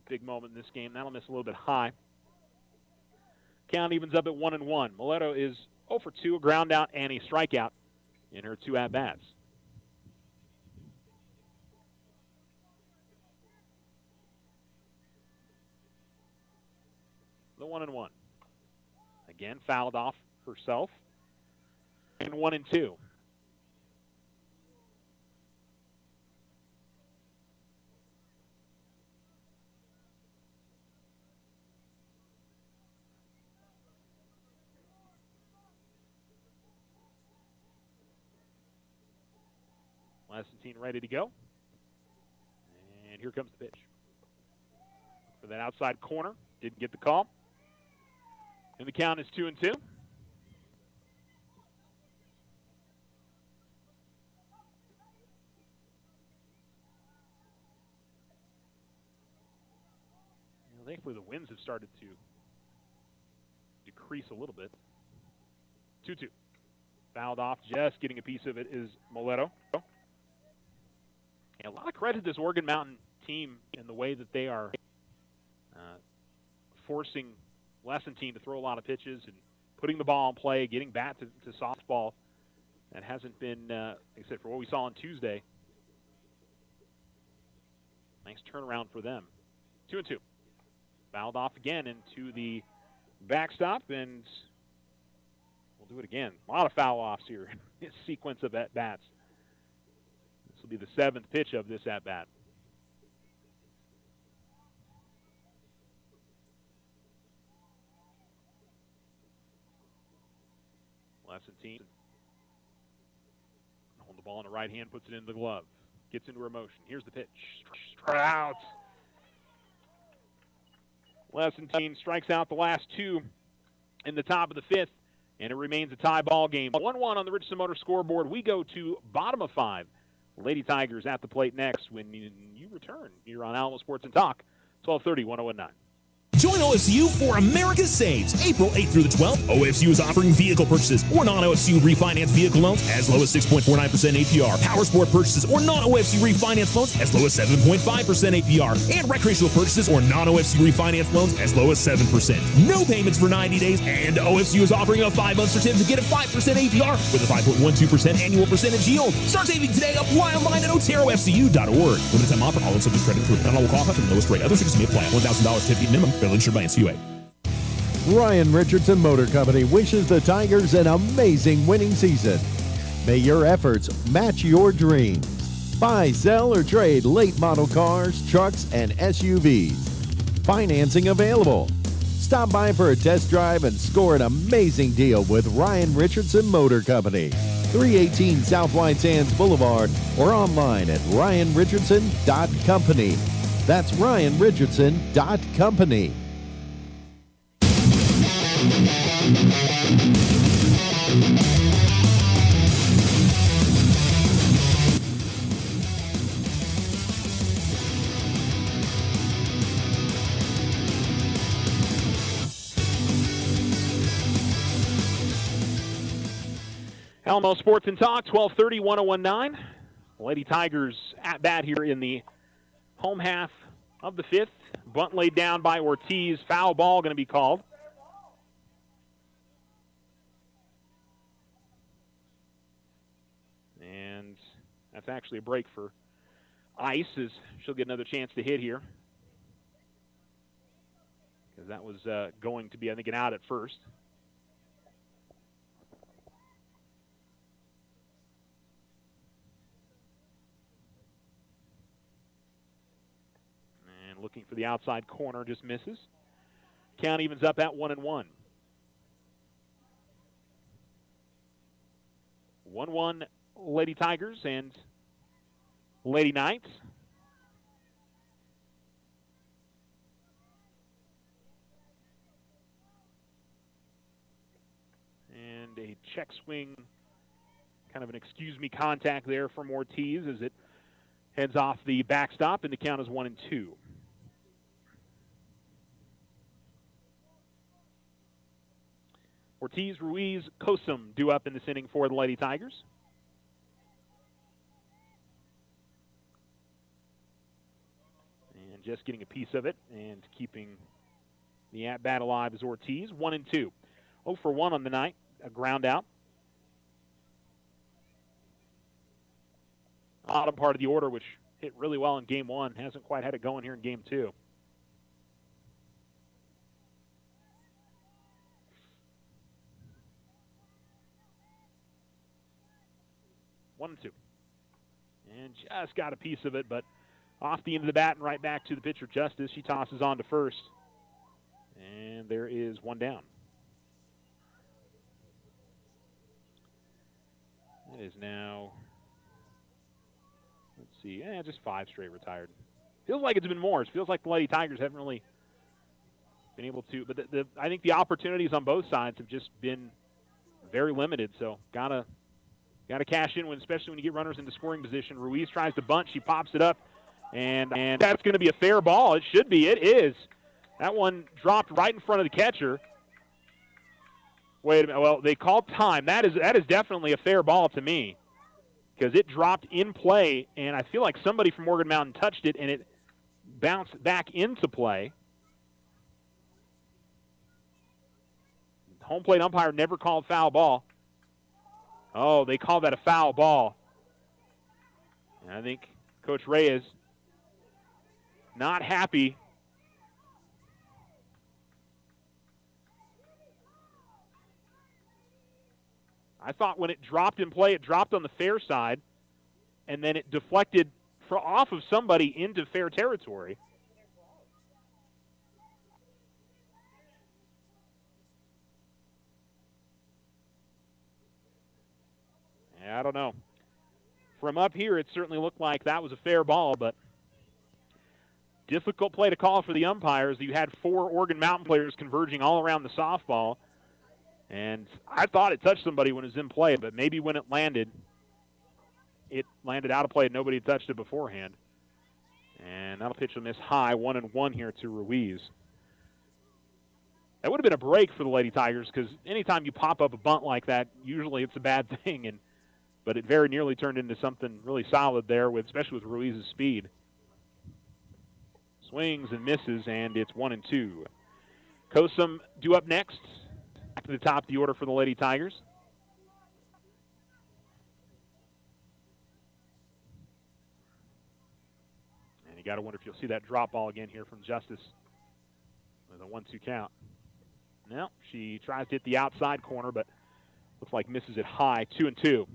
big moment in this game. That'll miss a little bit high. Count evens up at 1-1. Moletto is 0 for 2, a ground out and a strikeout in her 2 at-bats. The 1-1. Again, fouled off herself. And 1-2. Lessentine ready to go. And here comes the pitch. For that outside corner. Didn't get the call. And the count is 2-2. Thankfully, the winds have started to decrease a little bit. 2-2. Fouled off, just getting a piece of it is Moletto. And a lot of credit to this Oregon Mountain team in the way that they are forcing Lessentine to throw a lot of pitches and putting the ball in play, getting back to softball. That hasn't been, except for what we saw on Tuesday. Nice turnaround for them. 2-2. Fouled off again into the backstop, and we'll do it again. A lot of foul-offs here in this sequence of at-bats. This will be the 7th pitch of this at-bat. Lessentine hold the ball in the right hand, puts it in the glove, gets into her motion. Here's the pitch. Strike out. Lessentine strikes out the last 2 in the top of the 5th, and it remains a tie ball game. 1-1 on the Richardson Motor scoreboard. We go to bottom of 5. Lady Tigers at the plate next when you return here on Alamo Sports and Talk, 1230, 101.9. Join OFCU for America Saves. April 8th through the 12th, OFCU is offering vehicle purchases or non-OFCU refinance vehicle loans as low as 6.49% APR. Power sport purchases or non-OFCU refinance loans as low as 7.5% APR. And recreational purchases or non-OFCU refinance loans as low as 7%. No payments for 90 days. And OFCU is offering a 5-month certificate at 5% APR with a 5.12% annual percentage yield. Start saving today. Apply online at OteroFCU.org. Limited time offer. All subject credit approved. Not all will qualify for the lowest rate. Other restrictions may apply. $1,000 certificate minimum. Federally insured by NCUA. Ryan Richardson Motor Company wishes the Tigers an amazing winning season. May your efforts match your dreams. Buy, sell, or trade late model cars, trucks, and SUVs. Financing available. Stop by for a test drive and score an amazing deal with Ryan Richardson Motor Company. 318 South White Sands Boulevard or online at ryanrichardson.company. That's ryanrichardson.company. Alamo Sports and Talk, 1230, 101.9. Lady Tigers at bat here in the home half of the 5th. Bunt laid down by Ortiz. Foul ball going to be called. And that's actually a break for Ice, as she'll get another chance to hit here. Because that was going to be, I think, an out at first. And looking for the outside corner, just misses. Count evens up at 1-1. 1-1 Lady Tigers, and Lady Knights. And a check swing, kind of an excuse me contact there from Ortiz as it heads off the backstop, and the count is 1-2. Ortiz, Ruiz, Kosum due up in this inning for the Lady Tigers. And just getting a piece of it and keeping the at-bat alive is Ortiz. 1-2. 0 for 1 on the night. A ground out. Bottom part of the order, which hit really well in Game 1. Hasn't quite had it going here in Game 2. One and 2. And just got a piece of it, but off the end of the bat and right back to the pitcher, Justice. She tosses on to first. And there is one down. That is now, let's see, just 5 straight retired. Feels like it's been more. It feels like the Lady Tigers haven't really been able to, but I think the opportunities on both sides have just been very limited, so gotta cash in, especially when you get runners into scoring position. Ruiz tries to bunt. She pops it up, and that's going to be a fair ball. It should be. It is. That one dropped right in front of the catcher. Wait a minute. Well, they called time. That is definitely a fair ball to me because it dropped in play, and I feel like somebody from Morgan Mountain touched it, and it bounced back into play. Home plate umpire never called foul ball. Oh, they called that a foul ball. And I think Coach Reyes not happy. I thought when it dropped in play, it dropped on the fair side, and then it deflected off of somebody into fair territory. I don't know. From up here, it certainly looked like that was a fair ball, but difficult play to call for the umpires. You had 4 Oregon Mountain players converging all around the softball, and I thought it touched somebody when it was in play, but maybe when it landed out of play and nobody had touched it beforehand. And that'll pitch a miss high, 1-1 here to Ruiz. That would have been a break for the Lady Tigers because anytime you pop up a bunt like that, usually it's a bad thing, but it very nearly turned into something really solid there, especially with Ruiz's speed. Swings and misses, and it's 1-2. Kosum due up next. Back to the top of the order for the Lady Tigers. And you got to wonder if you'll see that drop ball again here from Justice with a 1-2 count. No, she tries to hit the outside corner, but looks like misses it high. 2-2.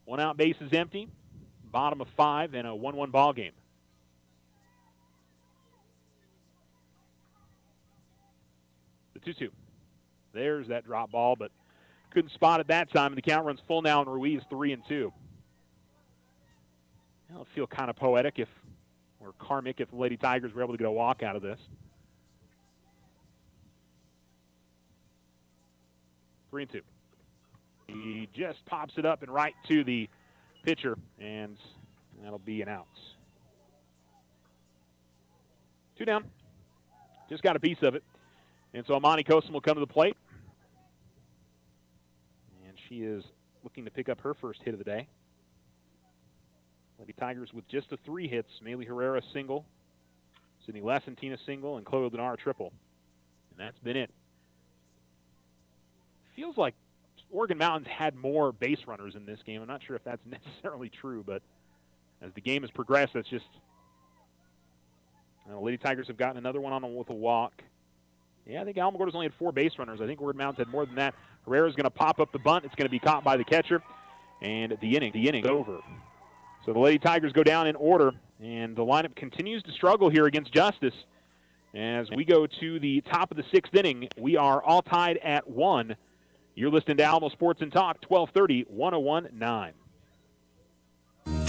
1 out, base is empty. Bottom of 5 and a 1-1 ball game. The 2-2. There's that drop ball, but couldn't spot it that time. And the count runs full now, and Ruiz 3-2. It'll feel kind of poetic or karmic if the Lady Tigers were able to get a walk out of this. 3-2. He just pops it up and right to the pitcher, and that'll be an out. 2 down. Just got a piece of it. And so Amani Kosum will come to the plate. And she is looking to pick up her first hit of the day. Lady Tigers with just the 3 hits. Maylee Herrera single, Sydney Lesentina single, and Chloe Lennar triple. And that's been it. Feels like Oregon Mountain's had more base runners in this game. I'm not sure if that's necessarily true, but as the game has progressed, that's just... the Lady Tigers have gotten another one on with a walk. Yeah, I think Alamogordo's only had 4 base runners. I think Oregon Mountain's had more than that. Herrera's going to pop up the bunt. It's going to be caught by the catcher, and the inning's over. So the Lady Tigers go down in order, and the lineup continues to struggle here against Justice. As we go to the top of the 6th inning, we are all tied at 1. You're listening to Alamo Sports and Talk, 1230, 101.9.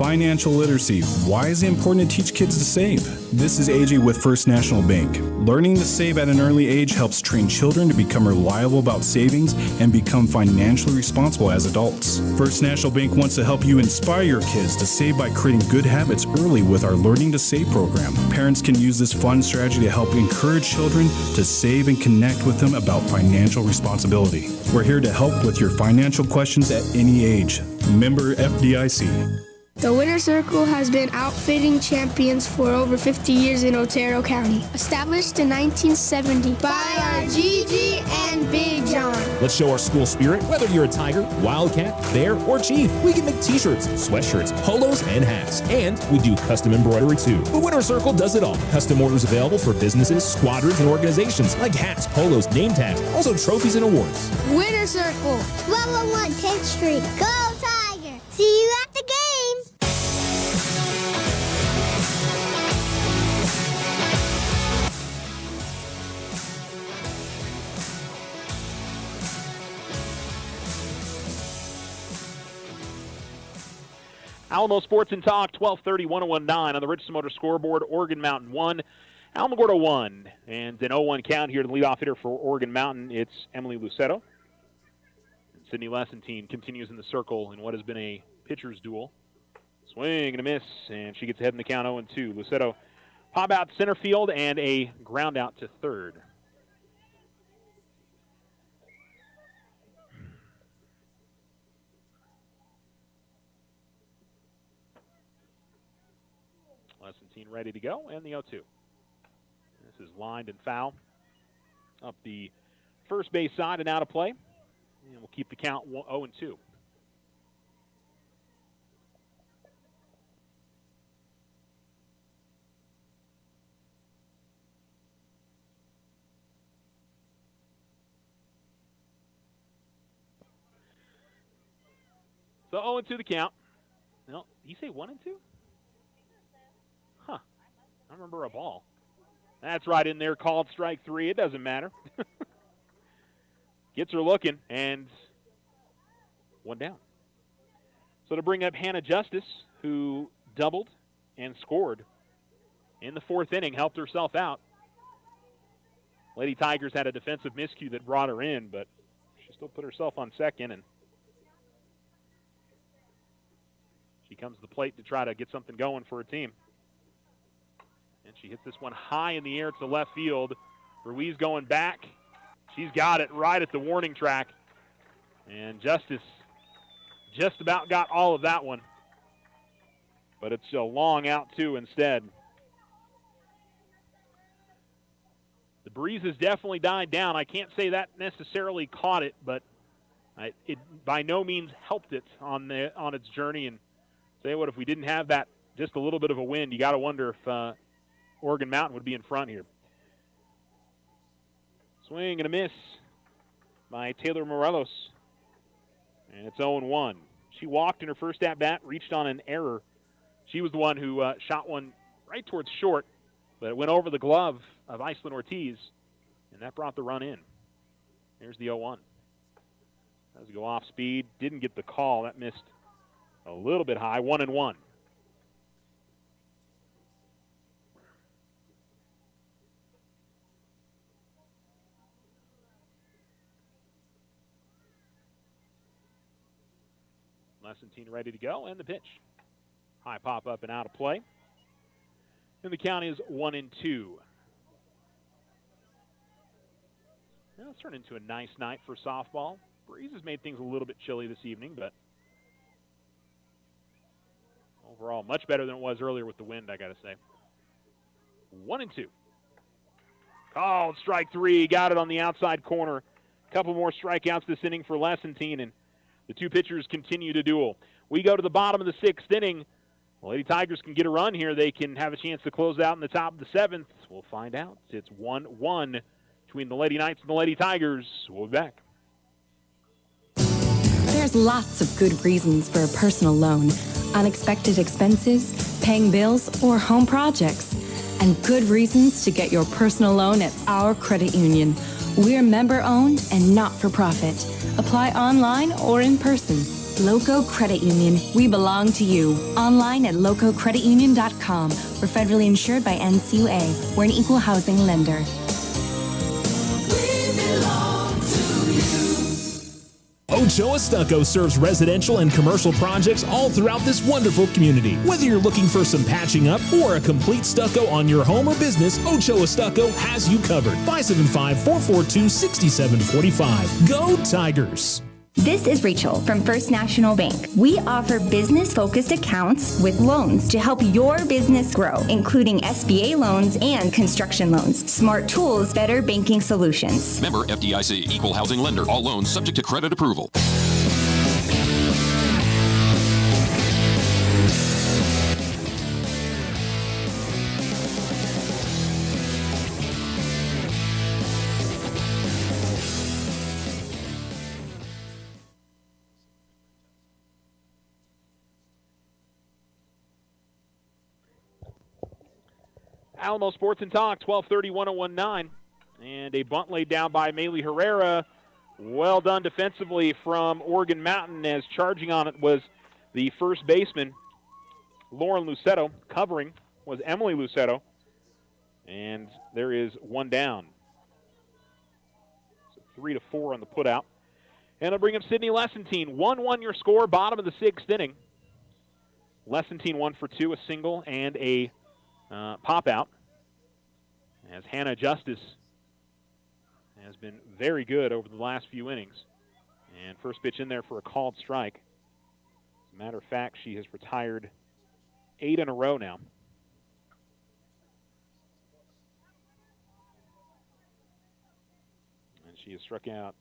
Financial literacy. Why is it important to teach kids to save? This is AJ with First National Bank. Learning to save at an early age helps train children to become reliable about savings and become financially responsible as adults. First National Bank wants to help you inspire your kids to save by creating good habits early with our Learning to Save program. Parents can use this fun strategy to help encourage children to save and connect with them about financial responsibility. We're here to help with your financial questions at any age. Member FDIC. The Winner's Circle has been outfitting champions for over 50 years in Otero County. Established in 1970 by our Gigi and Big John. Let's show our school spirit. Whether you're a Tiger, Wildcat, Bear, or Chief, we can make t-shirts, sweatshirts, polos, and hats. And we do custom embroidery too. The Winner's Circle does it all. Custom orders available for businesses, squadrons, and organizations like hats, polos, name tags, also trophies and awards. Winner's Circle, 1201 10th Street. Go Tiger! See you at the game! Alamo Sports and Talk, 1230, 1019 on the Richardson Motor scoreboard. Oregon Mountain 1, Alamogordo 1, and an 0-1 count here to the leadoff hitter for Oregon Mountain. It's Emily Lucetto. And Sydney Lessentine continues in the circle in what has been a pitcher's duel. Swing and a miss, and she gets ahead in the count 0-2. Lucetto pop out to center field and a ground out to third. Lessentine ready to go, and the 0-2. This is lined and foul up the first base side and out of play. And we'll keep the count 0-2. So 0-2 the count. No, did he say 1-2? Huh. I remember a ball. That's right in there, called strike 3. It doesn't matter. Gets her looking, and one down. So to bring up Hannah Justice, who doubled and scored in the fourth inning, helped herself out. Lady Tigers had a defensive miscue that brought her in, but she still put herself on second, and she comes to the plate to try to get something going for her team. And she hits this one high in the air to left field. Ruiz going back. She's got it right at the warning track. And Justice just about got all of that one. But it's a long out, too, instead. The breeze has definitely died down. I can't say that necessarily caught it, but it by no means helped it on its journey. And say what, if we didn't have that just a little bit of a wind, you got to wonder if Oregon Mountain would be in front here. Swing and a miss by Taylor Morelos. And it's 0-1. She walked in her first at-bat, reached on an error. She was the one who shot one right towards short, but it went over the glove of Iceland Ortiz, and that brought the run in. Here's the 0-1. As we go off speed, didn't get the call. That missed a little bit high, 1-1. Lessentine ready to go, and the pitch. High pop up and out of play. And the count is 1-2. Now it's turned into a nice night for softball. Breeze has made things a little bit chilly this evening, but overall much better than it was earlier with the wind, I got to say. 1-2. Called strike 3. Got it on the outside corner. A couple more strikeouts this inning for Lessentine, and the two pitchers continue to duel. We go to the bottom of the sixth inning. The Lady Tigers can get a run here. They can have a chance to close out in the top of the seventh. We'll find out. It's 1-1 between the Lady Knights and the Lady Tigers. We'll be back. There's lots of good reasons for a personal loan. Unexpected expenses, paying bills, or home projects. And good reasons to get your personal loan at our credit union. We're member-owned and not-for-profit. Apply online or in person. Loco Credit Union, we belong to you. Online at lococreditunion.com. We're federally insured by NCUA. We're an equal housing lender. Ochoa Stucco serves residential and commercial projects all throughout this wonderful community. Whether you're looking for some patching up or a complete stucco on your home or business, Ochoa Stucco has you covered. 575-442-6745. Go Tigers! This is Rachel from First National Bank. We offer business-focused accounts with loans to help your business grow, including SBA loans and construction loans. Smart tools, better banking solutions. Member FDIC, equal housing lender. All loans subject to credit approval. Alamo Sports and Talk, 1230-1019. And a bunt laid down by Maylee Herrera. Well done defensively from Oregon Mountain, as charging on it was the first baseman, Lauren Lucetto. Covering was Emily Lucetto. And there is one down. So 3-4 on the putout. And it'll bring up Sydney Lessentine. 1-1 your score, bottom of the sixth inning. Lessentine 1 for 2, a single and a pop out, as Hannah Justice has been very good over the last few innings. And first pitch in there for a called strike. As a matter of fact, she has retired 8 in a row now. And she has struck out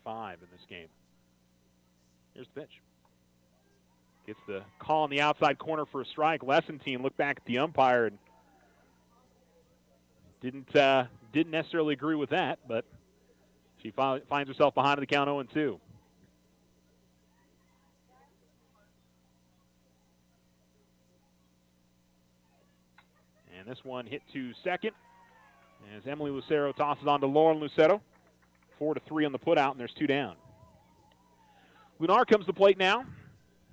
5 in this game. Here's the pitch. Gets the call in the outside corner for a strike. Lessentine looked back at the umpire and didn't necessarily agree with that, but she finds herself behind the count 0-2. And this one hit to second as Emily Lucero tosses on to Lauren Lucetto. 4-3 on the putout, and there's 2 down. Lunar comes to plate now.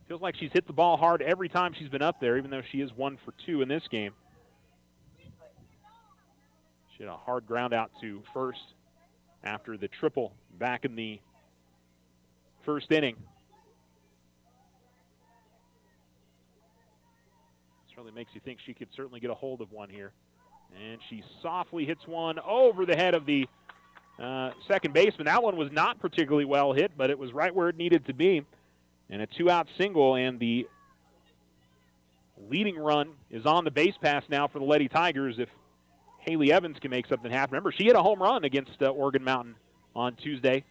Feels like she's hit the ball hard every time she's been up there, even though she is 1 for 2 in this game. She had a hard ground out to first after the triple back in the first inning. Certainly makes you think she could certainly get a hold of one here. And she softly hits one over the head of the second baseman. That one was not particularly well hit, but it was right where it needed to be. And a 2-out single, and the leading run is on the base pass now for the Lady Tigers if Haley Evans can make something happen. Remember, she hit a home run against Oregon Mountain on Tuesday.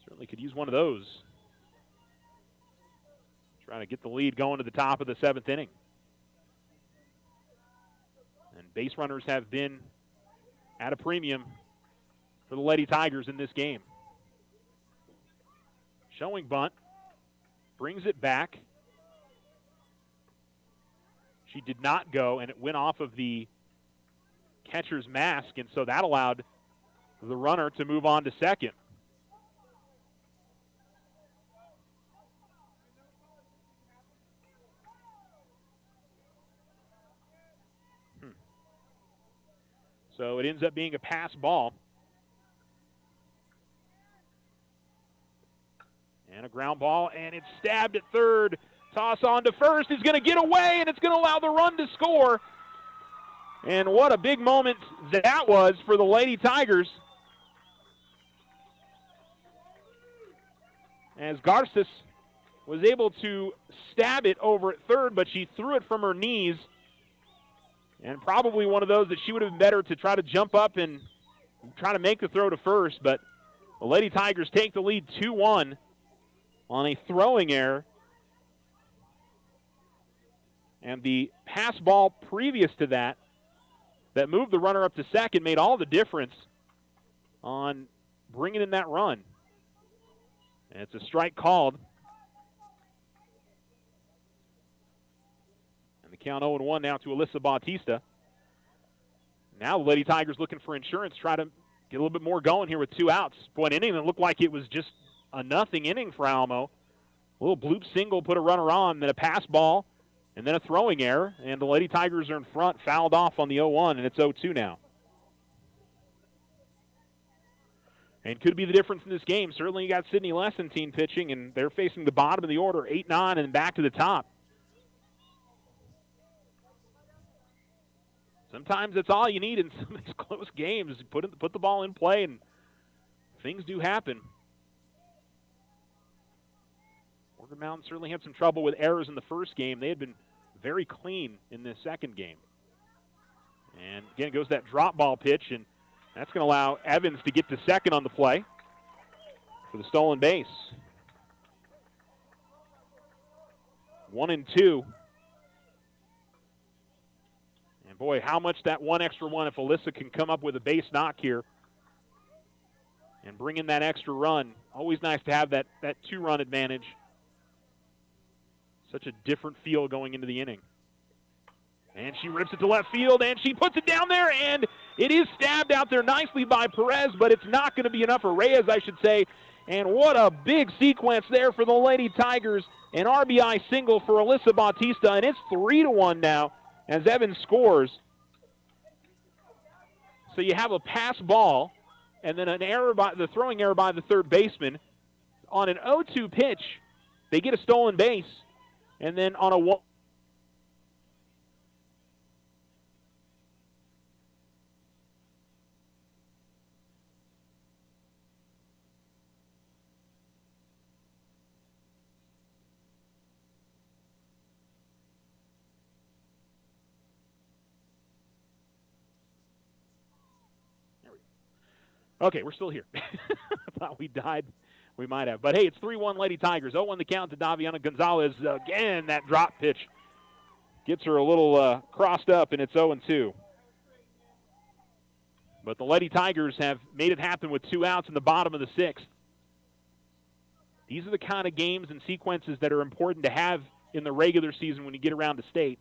Certainly could use one of those. Trying to get the lead going to the top of the 7th inning. And base runners have been at a premium for the Lady Tigers in this game. Showing bunt, brings it back. She did not go, and it went off of the catcher's mask, and so that allowed the runner to move on to second. So it ends up being a pass ball. And a ground ball, and it's stabbed at third. Toss on to first is going to get away, and it's going to allow the run to score. And what a big moment that was for the Lady Tigers, as Garces was able to stab it over at third, but she threw it from her knees. And probably one of those that she would have been better to try to jump up and try to make the throw to first. But the Lady Tigers take the lead 2-1 on a throwing error. And the pass ball previous to that moved the runner up to second, made all the difference on bringing in that run. And it's a strike called. And the count 0-1 now to Alyssa Bautista. Now the Lady Tigers looking for insurance, try to get a little bit more going here with 2 outs. Boy, an inning that looked like it was just a nothing inning for Alamo. A little bloop single put a runner on, then a pass ball, and then a throwing error. And the Lady Tigers are in front, fouled off on the 0-1, and it's 0-2 now. And could be the difference in this game. Certainly you got Sydney Lessentine pitching, and they're facing the bottom of the order, 8-9, and back to the top. Sometimes that's all you need in some of these close games. Put the ball in play, and things do happen. Morgan Mountain certainly had some trouble with errors in the first game. They had been very clean in this second game. And again, it goes that drop ball pitch, and that's going to allow Evans to get to second on the play for the stolen base. 1-2. And boy, how much that one extra one, if Alyssa can come up with a base knock here and bring in that extra run. Always nice to have that two-run advantage. Such a different feel going into the inning. And she rips it to left field, and she puts it down there, and it is stabbed out there nicely by Perez, but it's not going to be enough, or Reyes, I should say. And what a big sequence there for the Lady Tigers. An RBI single for Alyssa Bautista, and it's 3-1 now as Evans scores. So you have a pass ball, and then the throwing error by the third baseman. On an 0-2 pitch, they get a stolen base, and then on a 1. Okay, we're still here. I thought we died. We might have. But, hey, it's 3-1 Lady Tigers. 0-1 the count to Daviana Gonzalez. Again, that drop pitch gets her a little crossed up, and it's 0-2. But the Lady Tigers have made it happen with 2 outs in the bottom of the 6th. These are the kind of games and sequences that are important to have in the regular season when you get around to state.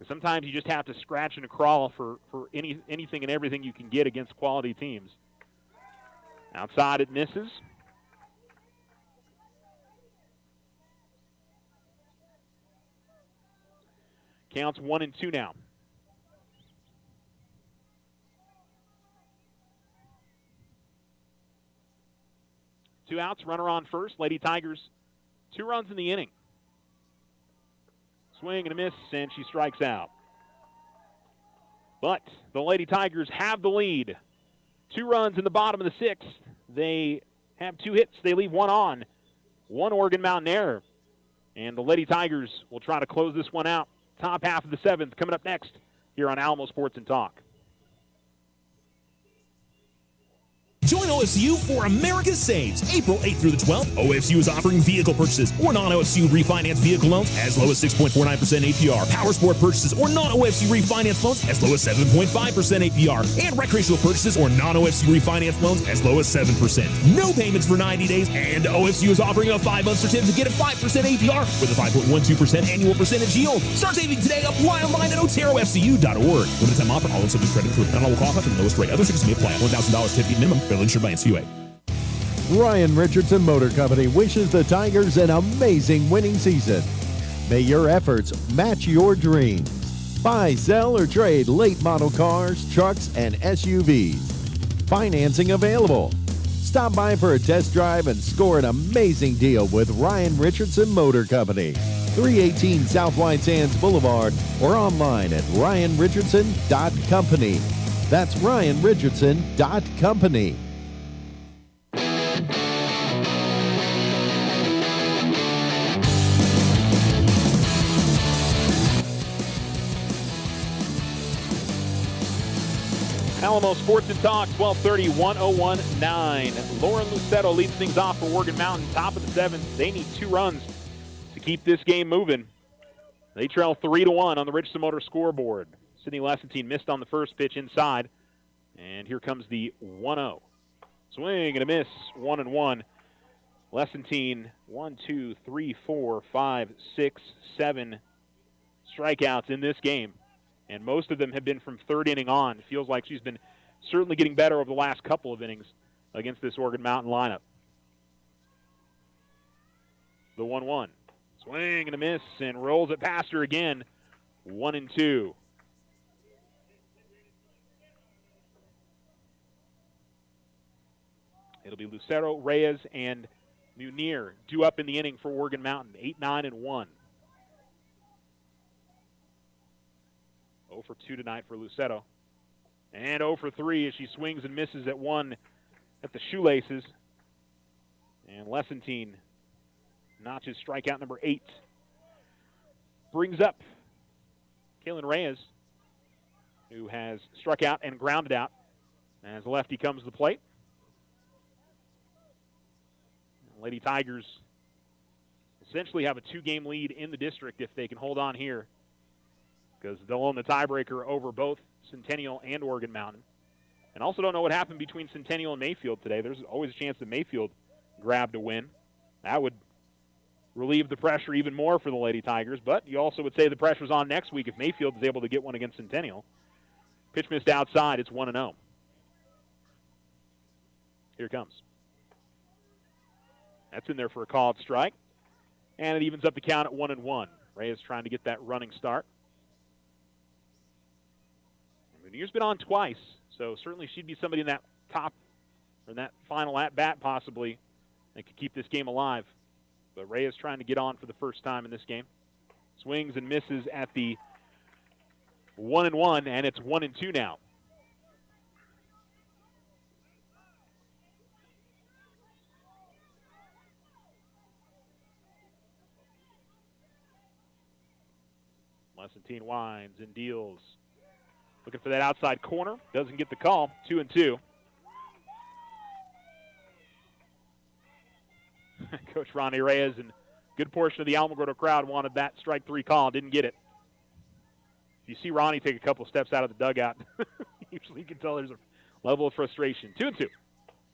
Sometimes you just have to scratch and crawl for anything and everything you can get against quality teams. Outside it misses. Counts 1-2 now. Two outs, runner on first. Lady Tigers, 2 runs in the inning. Swing and a miss, and she strikes out. But the Lady Tigers have the lead. 2 runs in the bottom of the 6th. They have 2 hits. They leave 1 on. 1 Morgan Mountain error. And the Lady Tigers will try to close this one out. Top half of the 7th coming up next here on Alamo Sports and Talk. Join OFCU for America Saves. April 8th through the 12th, OFCU is offering vehicle purchases or non-OFCU refinance vehicle loans as low as 6.49% APR. Power sport purchases or non-OFCU refinance loans as low as 7.5% APR. And recreational purchases or non-OFCU refinance loans as low as 7%. No payments for 90 days. And OFCU is offering a 5-month certificate at 5% APR with a 5.12% annual percentage yield. Start saving today. Apply online at oterofcu.org. Limited time offer. All in subject credit approved. Not all will qualify for the lowest rate. Other restrictions may apply. $1,000 certificate minimum. Insured by NCUA. Ryan Richardson Motor Company wishes the Tigers an amazing winning season. May your efforts match your dreams. Buy, sell, or trade late model cars, trucks, and SUVs. Financing available. Stop by for a test drive and score an amazing deal with Ryan Richardson Motor Company. 318 South White Sands Boulevard or online at ryanrichardson.company. That's ryanrichardson.company. Alamo Sports and Talk, 1230, 101.9. Lauren Lucetto leads things off for Morgan Mountain, top of the 7th. They need 2 runs to keep this game moving. They trail 3-1 on the Richardson Motor scoreboard. Sydney Lessentine missed on the first pitch inside. And here comes the 1-0. Swing and a miss, 1-1. Lessentine, 1, 2, 3, 4, 5, 6, 7 strikeouts in this game. And most of them have been from 3rd inning on. It feels like she's been certainly getting better over the last couple of innings against this Morgan Mountain lineup. the 1-1. Swing and a miss, and rolls it past her again. 1-2. It'll be Lucero, Reyes, and Munir due up in the inning for Oregon Mountain. 8-9-1. 0 for 2 tonight for Lucero. And 0 for 3 as she swings and misses at one at the shoelaces. And Lessentine notches strikeout number 8. Brings up Kaylin Reyes, who has struck out and grounded out as the lefty comes to the plate. Lady Tigers essentially have a 2-game lead in the district if they can hold on here, because they'll own the tiebreaker over both Centennial and Oregon Mountain. And also don't know what happened between Centennial and Mayfield today. There's always a chance that Mayfield grabbed a win. That would relieve the pressure even more for the Lady Tigers, but you also would say the pressure's on next week if Mayfield is able to get one against Centennial. Pitch missed outside. It's 1-0. Here it comes. That's in there for a called strike. And it evens up the count at 1-1. Reyes trying to get that running start. Munir's been on twice, so certainly she'd be somebody in that top, or in that final at-bat possibly, that could keep this game alive. But Reyes trying to get on for the first time in this game. Swings and misses at the 1-1, and it's 1-2 now. Lessentine winds and deals. Looking for that outside corner. Doesn't get the call. 2-2. Coach Ronnie Reyes and a good portion of the Alamogordo crowd wanted that strike 3 call. Didn't get it. If you see Ronnie take a couple steps out of the dugout, usually you can tell there's a level of frustration. 2-2.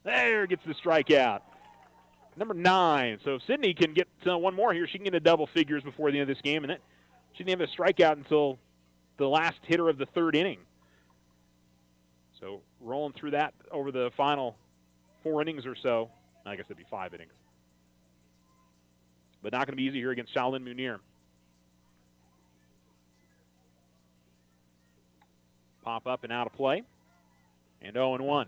There gets the strikeout. Number 9. So if Sydney can get one more here, she can get into double figures before the end of this game. And she didn't have a strikeout until the last hitter of the 3rd inning. So rolling through that over the final 4 innings or so. I guess it'd be 5 innings. But not going to be easy here against Shaolin Munir. Pop up and out of play. And 0-1.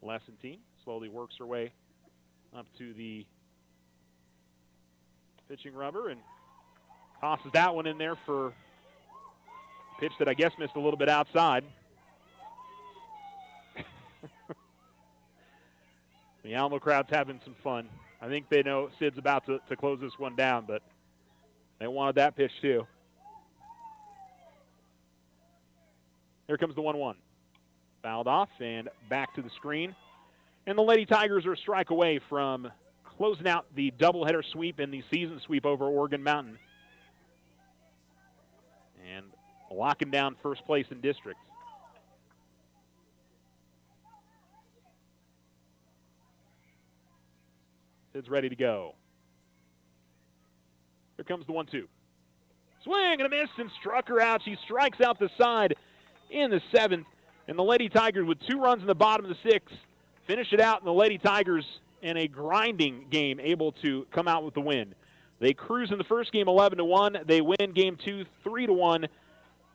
Lessentine slowly works her way up to the pitching rubber and tosses that one in there for a pitch that I guess missed a little bit outside. The Alamo crowd's having some fun. I think they know Sid's about to close this one down, but they wanted that pitch too. Here comes the 1-1. Fouled off and back to the screen. And the Lady Tigers are a strike away from closing out the doubleheader sweep and the season sweep over Oregon Mountain. And locking down first place in district. Sid's ready to go. Here comes the 1-2. Swing and a miss and struck her out. She strikes out the side in the 7th. And the Lady Tigers with 2 runs in the bottom of the 6th finish it out, and the Lady Tigers in a grinding game able to come out with the win. They cruise in the first game 11-1. They win game 2 3-1.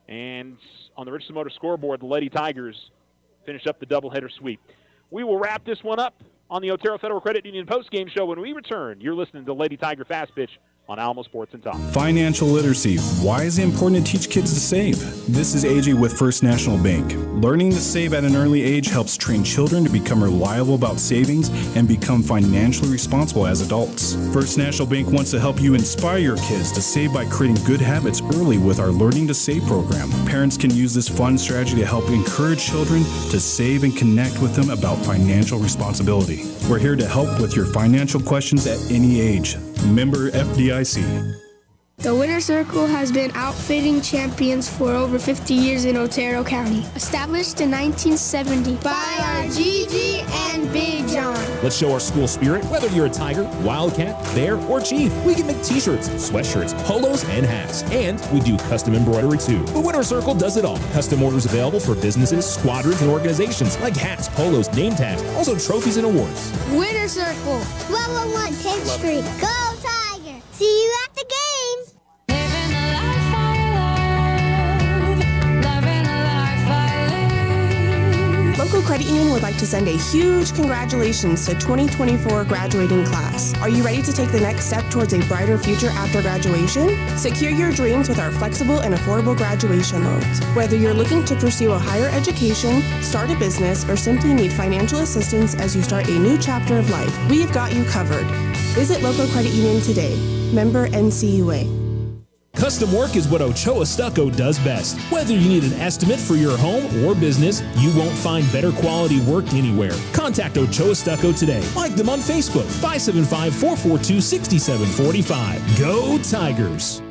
And on the Richardson Motor scoreboard, the Lady Tigers finish up the doubleheader sweep. We will wrap this one up on the Otero Federal Credit Union postgame show when we return. You're listening to Lady Tiger Fast Pitch on Alamo Sports and Talk. Financial literacy. Why is it important to teach kids to save? This is AJ with First National Bank. Learning to save at an early age helps train children to become reliable about savings and become financially responsible as adults. First National Bank wants to help you inspire your kids to save by creating good habits early with our Learning to Save program. Parents can use this fun strategy to help encourage children to save and connect with them about financial responsibility. We're here to help with your financial questions at any age. Member FDIC. The Winner Circle has been outfitting champions for over 50 years in Otero County. Established in 1970 by our Gigi and Big John. Let's show our school spirit. Whether you're a Tiger, Wildcat, Bear, or Chief, we can make t-shirts, sweatshirts, polos, and hats. And we do custom embroidery too. The Winner Circle does it all. Custom orders available for businesses, squadrons, and organizations like hats, polos, name tags, also trophies and awards. Winner Circle, 1201 10th Street. Go Tiger! See you at the game! Local Credit Union would like to send a huge congratulations to 2024 graduating class. Are you ready to take the next step towards a brighter future after graduation? Secure your dreams with our flexible and affordable graduation loans. Whether you're looking to pursue a higher education, start a business, or simply need financial assistance as you start a new chapter of life, we've got you covered. Visit Local Credit Union today. Member NCUA. Custom work is what Ochoa Stucco does best. Whether you need an estimate for your home or business, you won't find better quality work anywhere. Contact Ochoa Stucco today. Like them on Facebook, 575-442-6745. Go Tigers!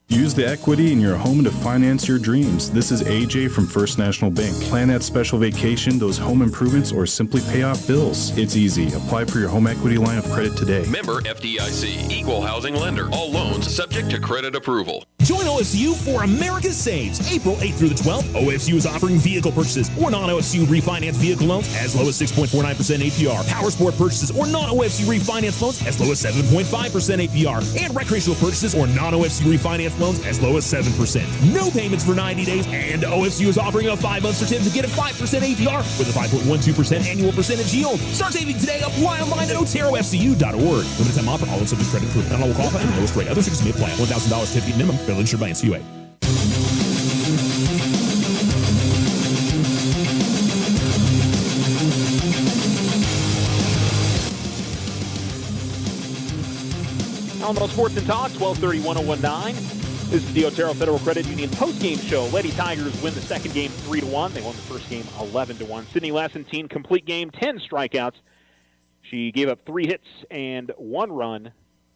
Use the equity in your home to finance your dreams. This is AJ from First National Bank. Plan that special vacation, those home improvements, or simply pay off bills. It's easy. Apply for your home equity line of credit today. Member FDIC, Equal Housing Lender. All loans subject to credit approval. Join OFCU for America Saves. April 8th through the 12th, OFCU is offering vehicle purchases or non-OFCU refinance vehicle loans as low as 6.49% APR. Power sport purchases or non-OFCU refinance loans as low as 7.5% APR. And recreational purchases or non-OFCU refinance loans as low as 7%. No payments for 90 days, and OFCU is offering a 5-month certificate at 5% APR with a 5.12% annual percentage yield. Start saving today. Apply online at oterofcu.org. Limited time offer. All in subject credit approval. Not all will qualify for the lowest rate. Other restrictions may apply. $1,000 certificate minimum. Bill insured by NCUA. Alamo Sports and Talk, 1230-1019. This is the Otero Federal Credit Union post-game show. Lady Tigers win the second game 3-1. They won the first game 11-1. Sydney Lassentine, complete game, 10 strikeouts. She gave up 3 hits and 1 run,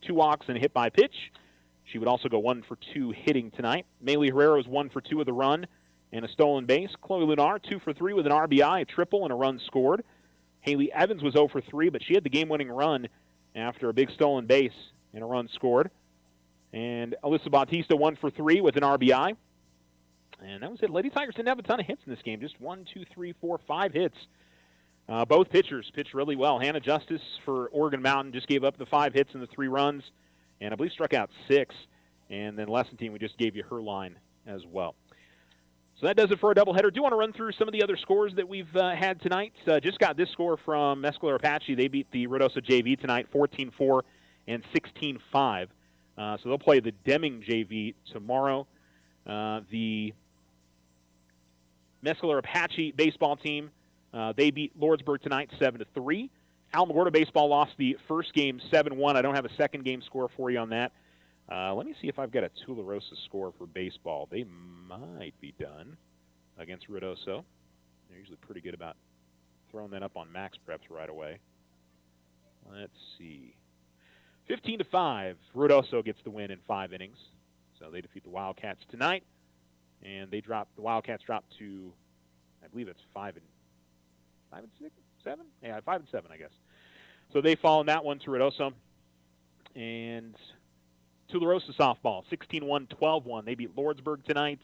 2 walks and a hit by pitch. She would also go 1 for 2 hitting tonight. Maylee Herrera was 1 for 2 with a run and a stolen base. Chloe Lunar, 2 for 3 with an RBI, a triple, and a run scored. Haley Evans was 0 for 3, but she had the game-winning run after a big stolen base and a run scored. And Alyssa Bautista 1 for 3 with an RBI. And that was it. Lady Tigers didn't have a ton of hits in this game. Just 1, 2, 3, 4, 5 hits. Both pitchers pitched really well. Hannah Justice for Oregon Mountain just gave up the 5 hits and the 3 runs. And I believe struck out 6. And then Lessentine, we just gave you her line as well. So that does it for a doubleheader. Do want to run through some of the other scores that we've had tonight. Just got this score from Mescalero Apache. They beat the Ruidoso JV tonight, 14-4 and 16-5. So they'll play the Deming JV tomorrow. The Mescalero Apache baseball team, they beat Lordsburg tonight 7-3. Alamogordo baseball lost the first game 7-1. I don't have a second game score for you on that. Let me see if I've got a Tularosa score for baseball. They might be done against Ruidoso. They're usually pretty good about throwing that up on Max Preps right away. Let's see. 15-5, Ruidoso gets the win in 5 innings. So they defeat the Wildcats tonight, and the Wildcats drop to, I believe it's 5 and 6, 7? Yeah, 5 and 7, I guess. So they fall in that one to Ruidoso. And Tularosa softball, 16-1, 12-1. They beat Lordsburg tonight.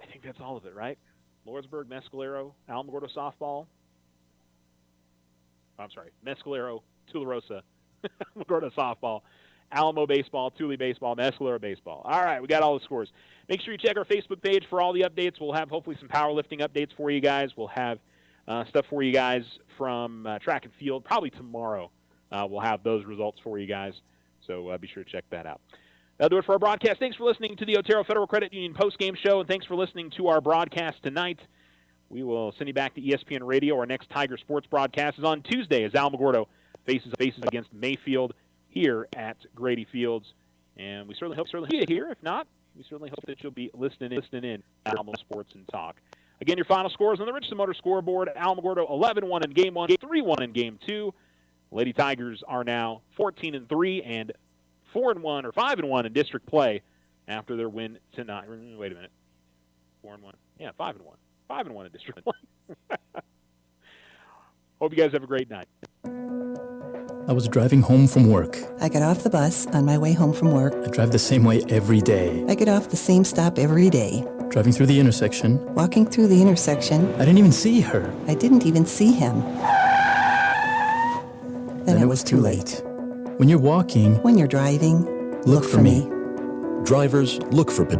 I think that's all of it, right? Lordsburg, Mescalero, Alamogordo softball. I'm sorry, Mescalero, Tularosa, Alamogordo softball, Alamo baseball, Thule baseball, Mescalero baseball. All right, we got all the scores. Make sure you check our Facebook page for all the updates. We'll have hopefully some powerlifting updates for you guys. We'll have stuff for you guys from track and field. Probably tomorrow we'll have those results for you guys. So be sure to check that out. That'll do it for our broadcast. Thanks for listening to the Otero Federal Credit Union postgame show, and thanks for listening to our broadcast tonight. We will send you back to ESPN Radio. Our next Tiger Sports broadcast is on Tuesday as Alamogordo faces against Mayfield here at Grady Fields. And we certainly hope you're here. If not, we certainly hope that you'll be listening in at Alamo Sports and Talk. Again, your final scores on the Richardson Motor scoreboard. Alamogordo 11-1 in Game 1, 3-1 in Game 2. Lady Tigers are now 14-3 and 4-1 or 5-1 in district play after their win tonight. Wait a minute. 4-1. Yeah, 5-1. 5-1 in district play. Hope you guys have a great night. I was driving home from work. I got off the bus on my way home from work. I drive the same way every day. I get off the same stop every day. Driving through the intersection. Walking through the intersection. I didn't even see her. I didn't even see him. Then it was too late. When you're walking. When you're driving, look for me. Drivers, look for pedestrians.